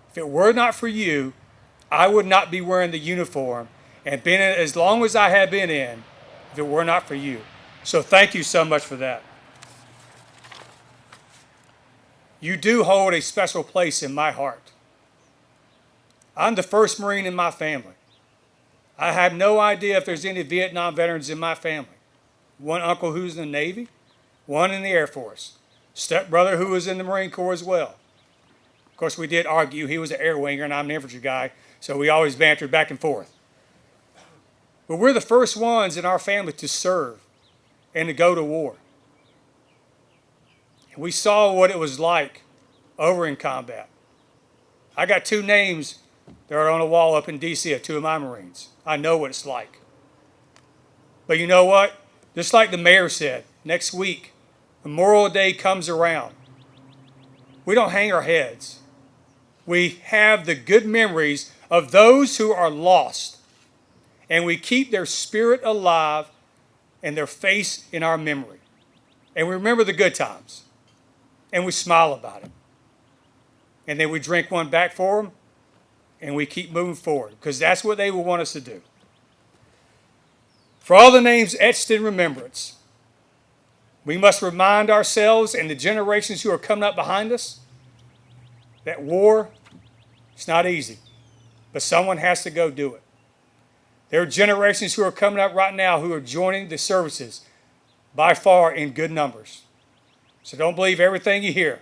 If it were not for you, I would not be wearing the uniform and been in it as long as I have been in if it were not for you. So thank you so much for that. You do hold a special place in my heart. I'm the first Marine in my family. I have no idea if there's any Vietnam veterans in my family. One uncle who's in the Navy, one in the Air Force, stepbrother who was in the Marine Corps as well. Of course, we did argue. He was an air winger and I'm an infantry guy, so we always bantered back and forth. But we're the first ones in our family to serve and to go to war. And we saw what it was like over in combat. I got two names that are on a wall up in D.C. of two of my Marines. I know what it's like. But you know what? Just like the mayor said, next week, Memorial Day comes around. We don't hang our heads. We have the good memories of those who are lost, and we keep their spirit alive and their face in our memory. And we remember the good times, and we smile about it. And then we drink one back for them, and we keep moving forward, because that's what they will want us to do. For all the names etched in remembrance, we must remind ourselves and the generations who are coming up behind us that war, it's not easy, but someone has to go do it. There are generations who are coming up right now who are joining the services by far in good numbers. So don't believe everything you hear.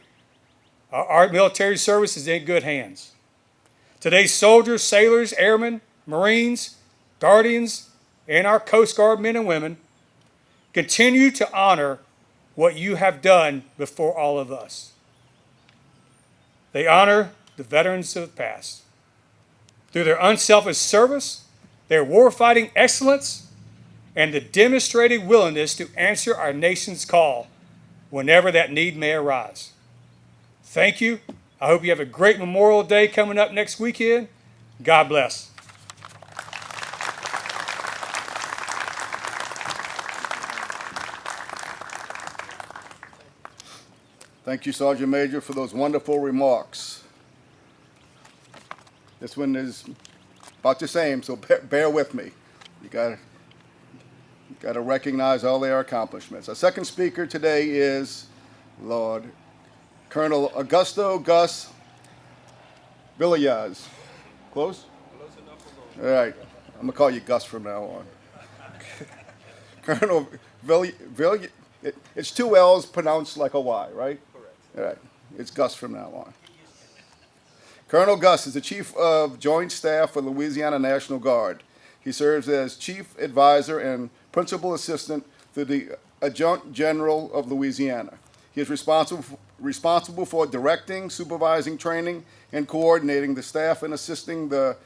Our military service is in good hands. Today's soldiers, sailors, airmen, Marines, Guardians, and our Coast Guard men and women continue to honor what you have done before all of us. They honor the veterans of the past. Through their unselfish service, their warfighting excellence, and the demonstrated willingness to answer our nation's call whenever that need may arise. Thank you. I hope you have a great Memorial Day coming up next weekend. God bless. Thank you, Sergeant Major, for those wonderful remarks. This one is about the same, so bear with me. You got to recognize all their accomplishments. Our second speaker today is Lord Colonel Augusto Gus Villayas. Close? Close enough. All right. I'm gonna call you Gus from now on. Colonel it's two L's pronounced like a Y, right? Correct. All right. It's Gus from now on. Colonel Gus is the Chief of Joint Staff for Louisiana National Guard. He serves as Chief Advisor and Principal Assistant to the Adjutant General of Louisiana. He is responsible for directing, supervising, training, and coordinating the staff and assisting the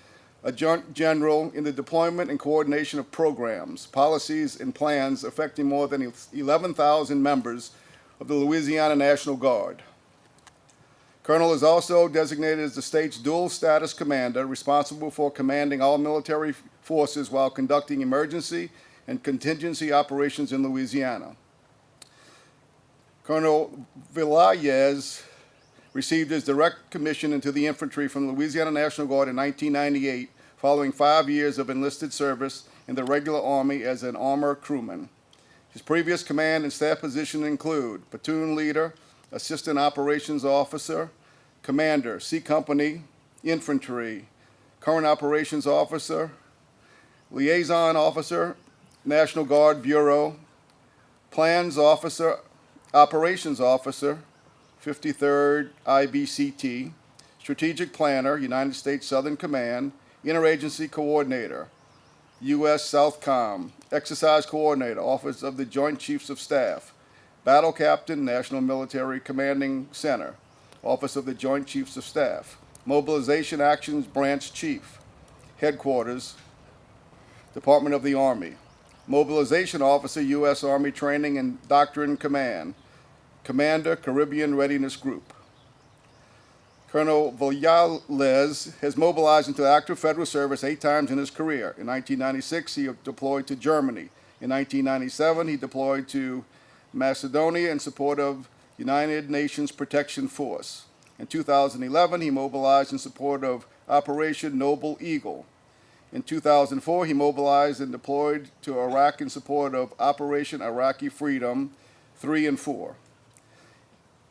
Adjutant General in the deployment and coordination of programs, policies, and plans affecting more than 11,000 members of the Louisiana National Guard. Colonel is also designated as the state's dual status commander, responsible for commanding all military forces while conducting emergency and contingency operations in Louisiana. Colonel Villayes received his direct commission into the infantry from the Louisiana National Guard in 1998, following 5 years of enlisted service in the regular Army as an armor crewman. His previous command and staff positions include platoon leader, assistant operations officer, commander, C Company, infantry, current operations officer, liaison officer, National Guard Bureau, plans officer, operations officer, 53rd IBCT, strategic planner, United States Southern Command, interagency coordinator, U.S. Southcom, exercise coordinator, Office of the Joint Chiefs of Staff, battle captain, National Military Commanding Center, Office of the Joint Chiefs of Staff, mobilization actions branch chief, headquarters, Department of the Army, mobilization officer, U.S. Army Training and Doctrine Command, commander, Caribbean Readiness Group. Colonel Villayes has mobilized into active federal service 8 times in his career. In 1996, he deployed to Germany. In 1997, he deployed to Macedonia in support of United Nations Protection Force. In 2011, he mobilized in support of Operation Noble Eagle. In 2004, he mobilized and deployed to Iraq in support of Operation Iraqi Freedom 3 and 4.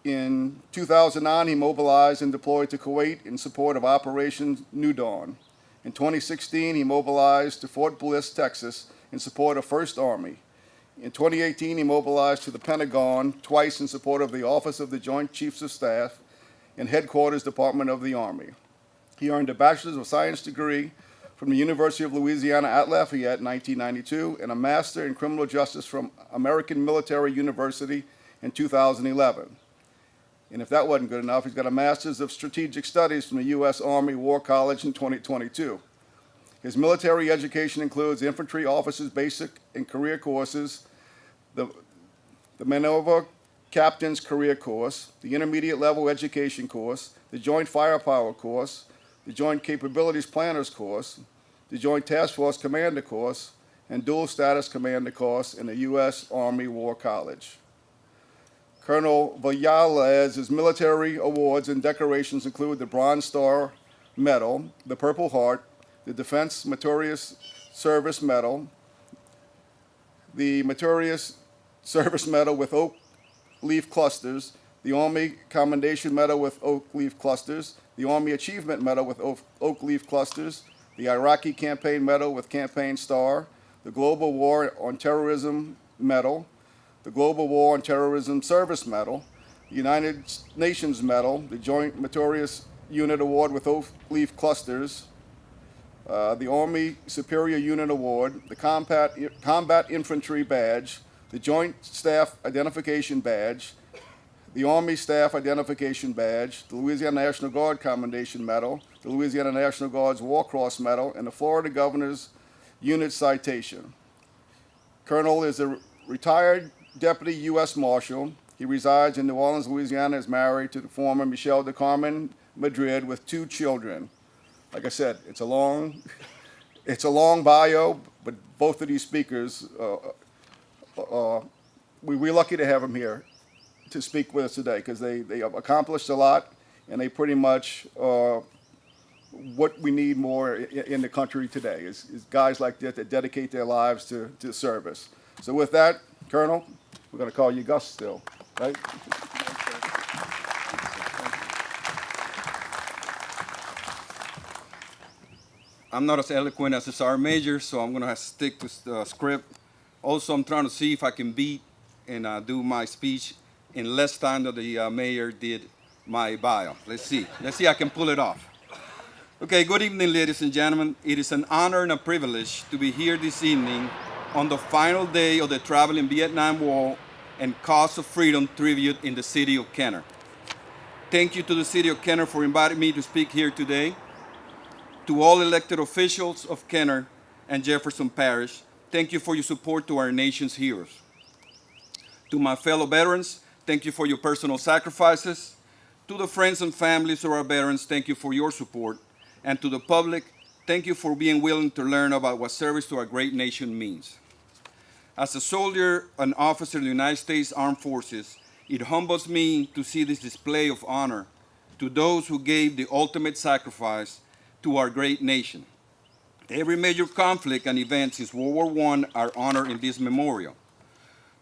In 2009, he mobilized and deployed to Kuwait in support of Operation New Dawn. In 2016, he mobilized to Fort Bliss, Texas, in support of First Army. In 2018, he mobilized to the Pentagon twice in support of the Office of the Joint Chiefs of Staff and Headquarters Department of the Army. He earned a Bachelor's of Science degree from the University of Louisiana at Lafayette in 1992 and a Master in Criminal Justice from American Military University in 2011. And if that wasn't good enough, he's got a Master's of Strategic Studies from the U.S. Army War College in 2022. His military education includes infantry officers' basic and career courses, the Maneuver Captain's Career Course, the Intermediate Level Education Course, the Joint Firepower Course, the Joint Capabilities Planners Course, the Joint Task Force Commander Course, and Dual Status Commander Course in the U.S. Army War College. Colonel Villayes' military awards and decorations include the Bronze Star Medal, the Purple Heart, the Defense Meritorious Service Medal, the Meritorious Service Medal with oak leaf clusters, the Army Commendation Medal with oak leaf clusters, the Army Achievement Medal with oak leaf clusters, the Iraqi Campaign Medal with Campaign Star, the Global War on Terrorism Medal, the Global War on Terrorism Service Medal, the United Nations Medal, the Joint Meritorious Unit Award with oak leaf clusters, the Army Superior Unit Award, the Combat Infantry Badge, the Joint Staff Identification Badge, the Army Staff Identification Badge, the Louisiana National Guard Commendation Medal, the Louisiana National Guard's War Cross Medal, and the Florida Governor's Unit Citation. Colonel is a retired Deputy U.S. Marshal. He resides in New Orleans, Louisiana, is married to the former Michelle de Carmen Madrid with 2 children. Like I said, it's a long bio, but both of these speakers, we're lucky to have them here. to speak with us today because they have accomplished a lot and they pretty much what we need more in the country today is guys like that dedicate their lives to service. So with that, Colonel, we're going to call you Gus still, right? I'm not as eloquent as the Sergeant Major, so I'm going to stick to the script. Also, I'm trying to see if I can beat and do my speech in less time than the mayor did my bio. Let's see. Let's see if I can pull it off. Okay, good evening, ladies and gentlemen. It is an honor and a privilege to be here this evening on the final day of the Traveling Vietnam War and Cause of Freedom tribute in the city of Kenner. Thank you to the city of Kenner for inviting me to speak here today. To all elected officials of Kenner and Jefferson Parish, thank you for your support to our nation's heroes. To my fellow veterans, thank you for your personal sacrifices. To the friends and families of our veterans, thank you for your support. And to the public, thank you for being willing to learn about what service to our great nation means. As a soldier and officer of the United States Armed Forces, it humbles me to see this display of honor to those who gave the ultimate sacrifice to our great nation. Every major conflict and event since World War I are honored in this memorial.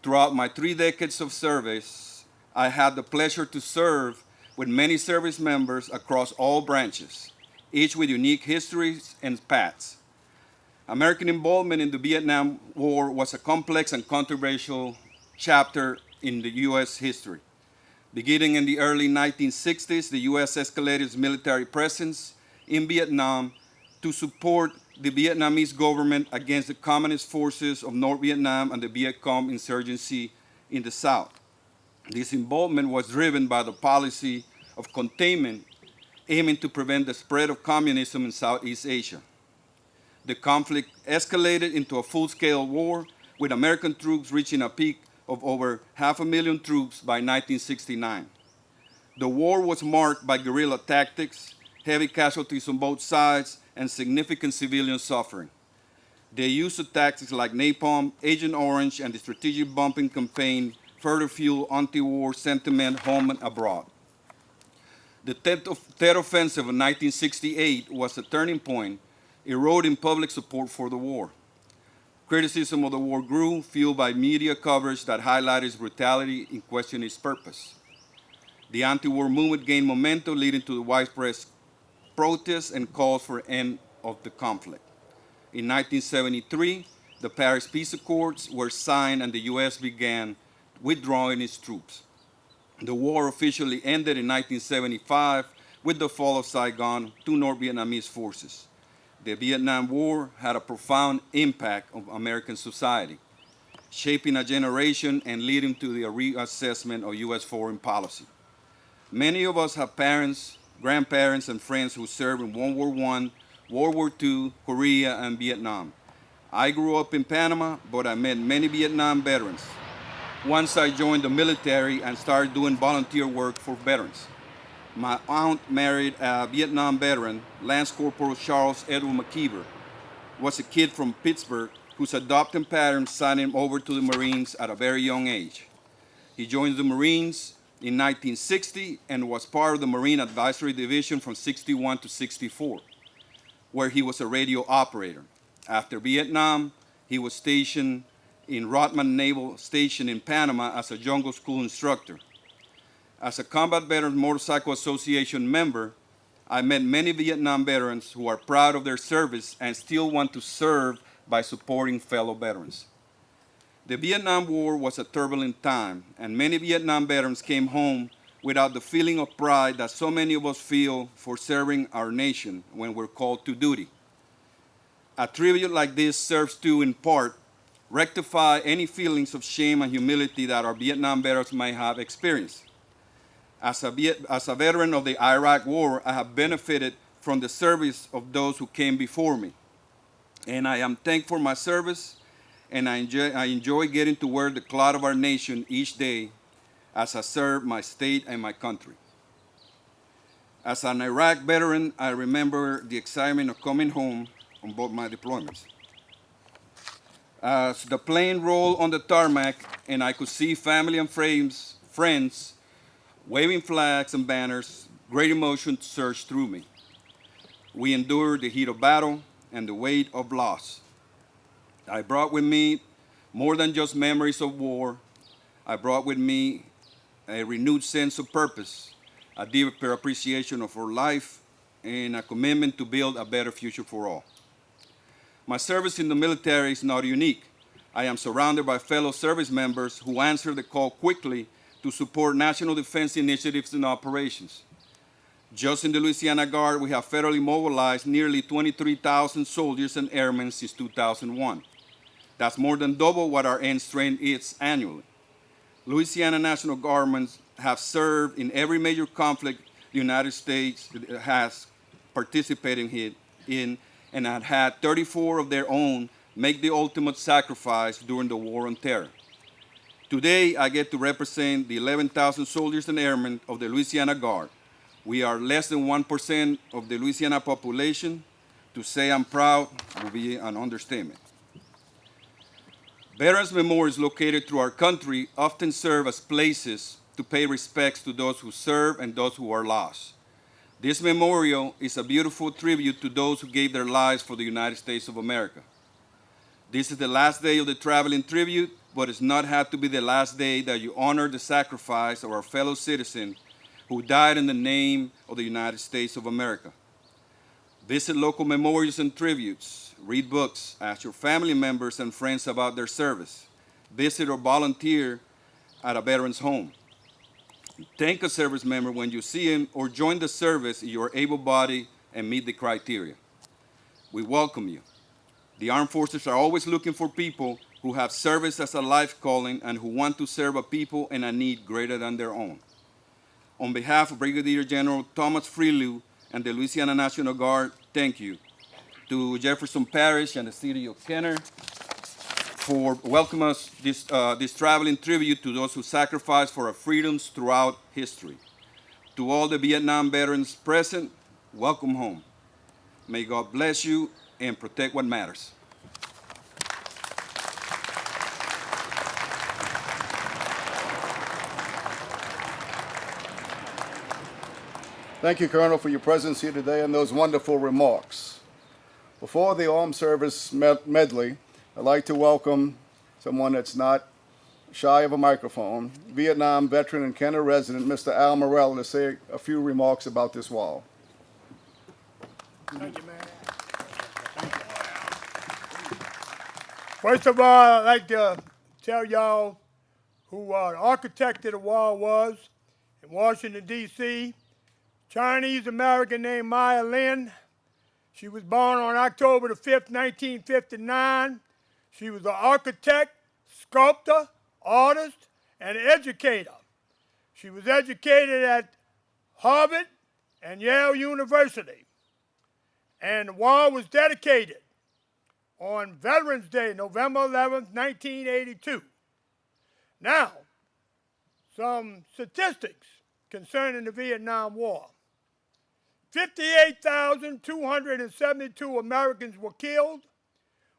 Throughout my 3 decades of service, I had the pleasure to serve with many service members across all branches, each with unique histories and paths. American involvement in the Vietnam War was a complex and controversial chapter in the U.S. history. Beginning in the early 1960s, the U.S. escalated its military presence in Vietnam to support the Vietnamese government against the communist forces of North Vietnam and the Viet Cong insurgency in the South. This involvement was driven by the policy of containment aiming to prevent the spread of communism in Southeast Asia. The conflict escalated into a full-scale war, with American troops reaching a peak of over 500,000 troops by 1969. The war was marked by guerrilla tactics, heavy casualties on both sides, and significant civilian suffering. The use of tactics like napalm, Agent Orange, and the strategic bombing campaign further fueled anti-war sentiment home and abroad. The Tet Offensive of 1968 was a turning point, eroding public support for the war. Criticism of the war grew, fueled by media coverage that highlighted its brutality and questioned its purpose. The anti-war movement gained momentum, leading to the widespread protests and calls for end of the conflict. In 1973, the Paris Peace Accords were signed and the U.S. began withdrawing its troops. The war officially ended in 1975 with the fall of Saigon to North Vietnamese forces. The Vietnam War had a profound impact on American society, shaping a generation and leading to the reassessment of U.S. foreign policy. Many of us have parents, grandparents, and friends who served in World War I, World War II, Korea, and Vietnam. I grew up in Panama, but I met many Vietnam veterans. Once I joined the military and started doing volunteer work for veterans. My aunt married a Vietnam veteran, Lance Corporal Charles Edward McKeever, was a kid from Pittsburgh whose adopting parents signed him over to the Marines at a very young age. He joined the Marines in 1960 and was part of the Marine Advisory Division from 61 to 64, where he was a radio operator. After Vietnam, he was stationed in Rodman Naval Station in Panama as a jungle school instructor. As a Combat Veterans Motorcycle Association member, I met many Vietnam veterans who are proud of their service and still want to serve by supporting fellow veterans. The Vietnam War was a turbulent time, and many Vietnam veterans came home without the feeling of pride that so many of us feel for serving our nation when we're called to duty. A tribute like this serves to, in part, rectify any feelings of shame and humility that our Vietnam veterans may have experienced. As a veteran of the Iraq War, I have benefited from the service of those who came before me. And I am thankful for my service, and I enjoy getting to wear the cloud of our nation each day as I serve my state and my country. As an Iraq veteran, I remember the excitement of coming home on both my deployments. As the plane rolled on the tarmac and I could see family and friends friends, waving flags and banners, great emotion surged through me. We endured the heat of battle and the weight of loss. I brought with me more than just memories of war. I brought with me a renewed sense of purpose, a deeper appreciation of our life, and a commitment to build a better future for all. My service in the military is not unique. I am surrounded by fellow service members who answer the call quickly to support national defense initiatives and operations. Just in the Louisiana Guard, we have federally mobilized nearly 23,000 soldiers and airmen since 2001. That's more than double what our end strength is annually. Louisiana National Guardsmen have served in every major conflict the United States has participated in and have had 34 of their own make the ultimate sacrifice during the War on Terror. Today, I get to represent the 11,000 soldiers and airmen of the Louisiana Guard. We are less than 1% of the Louisiana population. To say I'm proud would be an understatement. Veterans memorials located through our country often serve as places to pay respects to those who serve and those who are lost. This memorial is a beautiful tribute to those who gave their lives for the United States of America. This is the last day of the traveling tribute, but it's not have to be the last day that you honor the sacrifice of our fellow citizens who died in the name of the United States of America. Visit local memorials and tributes, read books, ask your family members and friends about their service, visit or volunteer at a veteran's home. Thank a service member when you see him or join the service if you are able-bodied and meet the criteria. We welcome you. The armed forces are always looking for people who have service as a life calling and who want to serve a people in a need greater than their own. On behalf of Brigadier General Thomas Freelieu and the Louisiana National Guard, thank you. To Jefferson Parish and the city of Kenner for welcoming us this traveling tribute to those who sacrificed for our freedoms throughout history. To all the Vietnam veterans present, welcome home. May God bless you and protect what matters. Thank you, Colonel, for your presence here today and those wonderful remarks. Before the armed service medley, I'd like to welcome someone that's not shy of a microphone, Vietnam veteran and Kenner resident, Mr. Al Morell, to say a few remarks about this wall. Thank you, man. First of all, I'd like to tell y'all who the architect of the wall was in Washington, D.C., Chinese-American named Maya Lin. She was born on October the 5th, 1959. She was an architect, sculptor, artist, and educator. She was educated at Harvard and Yale University. And the wall was dedicated on Veterans Day, November 11th, 1982. Now, some statistics concerning the Vietnam War. 58,272 Americans were killed,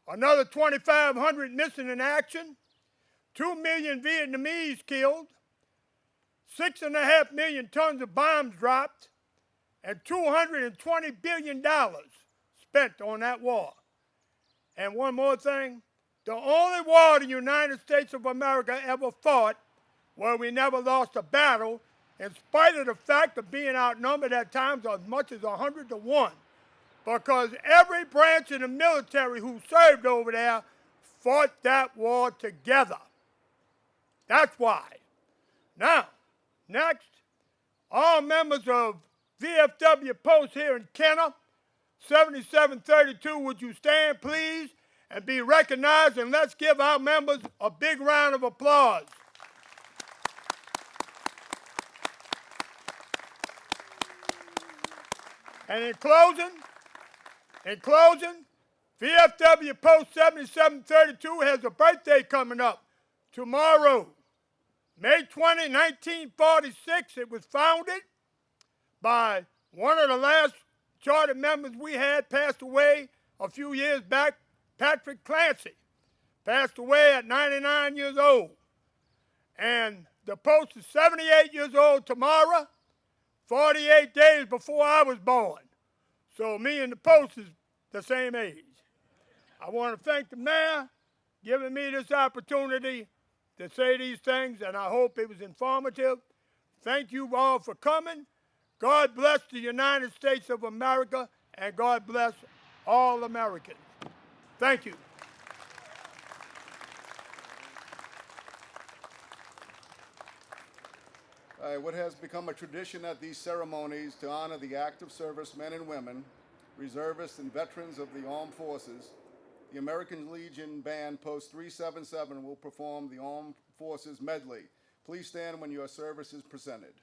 another 2,500 missing in action, 2 million Vietnamese killed, 6.5 million tons of bombs dropped, and $220 billion spent on that war. And one more thing, the only war the United States of America ever fought where we never lost a battle, in spite of the fact of being outnumbered at times as much as 100 to 1, because every branch of the military who served over there fought that war together. That's why. Now, next, all members of VFW Post here in Kenner, 7732, would you stand, please, and be recognized, and let's give our members a big round of applause. And in closing, VFW Post 7732 has a birthday coming up tomorrow, May 20, 1946. It was founded by one of the last charter members we had, passed away a few years back, Patrick Clancy, passed away at 99 years old. And the post is 78 years old tomorrow, 48 days before I was born. So me and the post is the same age. I want to thank the mayor giving me this opportunity to say these things, and I hope it was informative. Thank you all for coming. God bless the United States of America, and God bless all Americans. Thank you. What has become a tradition at these ceremonies to honor the active service men and women, reservists and veterans of the armed forces, the American Legion Band Post 377 will perform the Armed Forces Medley. Please stand when your service is presented.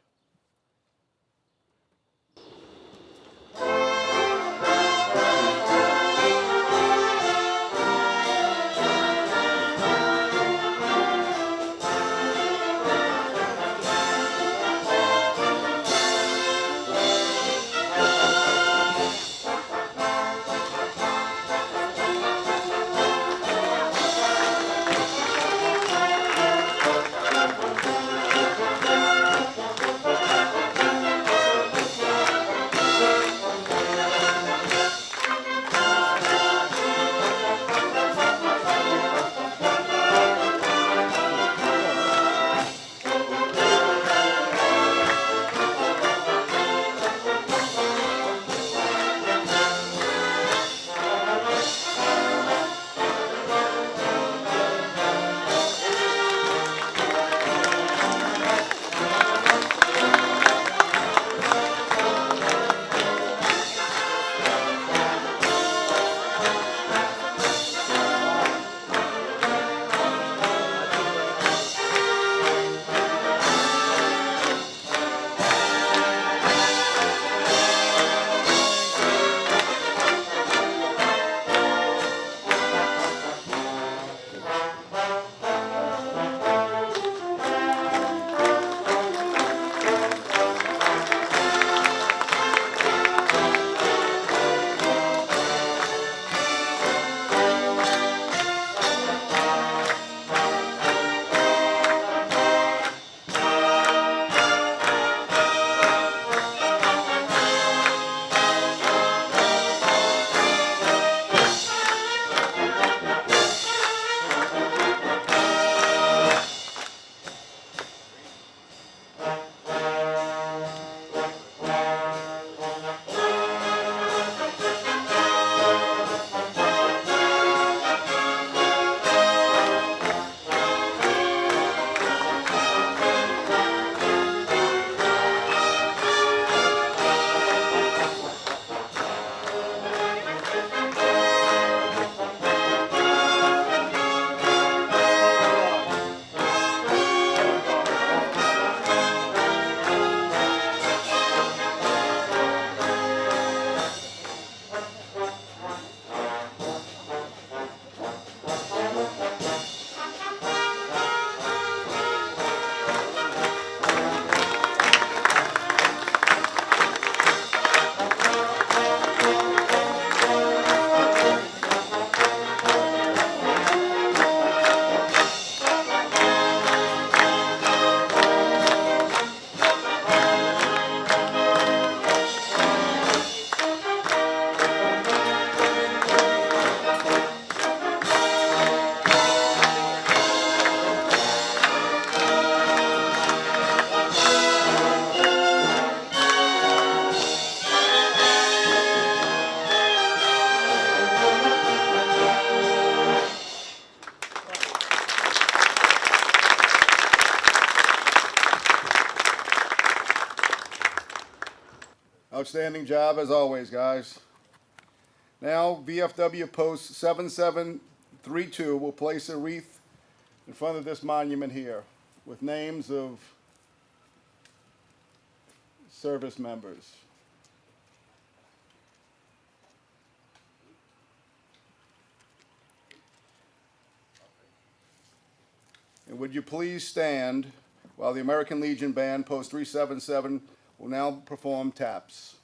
Outstanding job as always, guys. Now, VFW Post 7732 will place a wreath in front of this monument here with names of service members. And would you please stand while the American Legion Band Post 377 will now perform taps.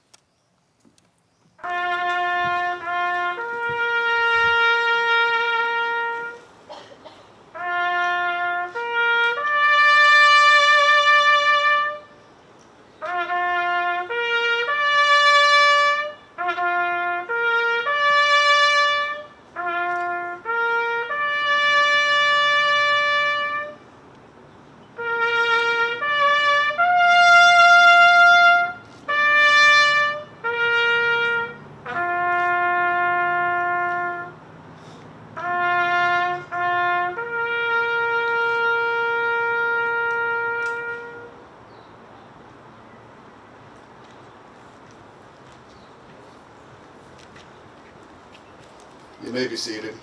may be seated.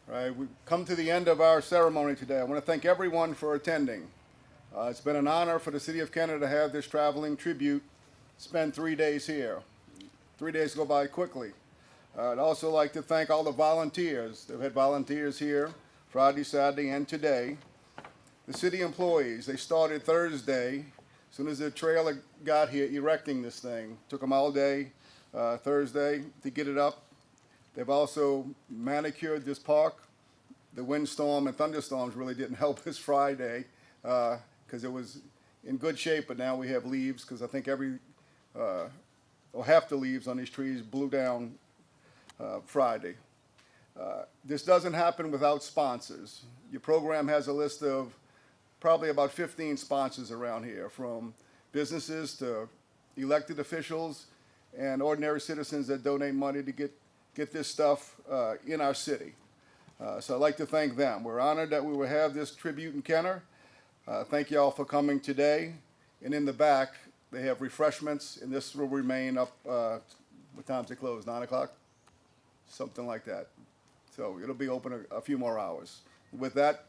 All right, we've come to the end of our ceremony today. I want to thank everyone for attending. It's been an honor for the City of Kenner to have this traveling tribute spend 3 days here. 3 days go by quickly. I'd also like to thank all the volunteers. They've had volunteers here Friday, Saturday, and today. The city employees, they started Thursday. As soon as the trailer got here, erecting this thing. Took them all day Thursday to get it up. They've also manicured this park. The windstorm and thunderstorms really didn't help us Friday because it was in good shape, but now we have leaves because I think or half the leaves on these trees blew down Friday. This doesn't happen without sponsors. Your program has a list of probably about 15 sponsors around here, from businesses to elected officials and ordinary citizens that donate money to get this stuff in our city. So I'd like to thank them. We're honored that we will have this tribute in Kenner. Thank you all for coming today. And in the back, they have refreshments, and this will remain up, what time's it close, 9 o'clock? Something like that. So it'll be open a few more hours. With that,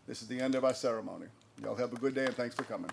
this is the end of our ceremony. Y'all have a good day, and thanks for coming.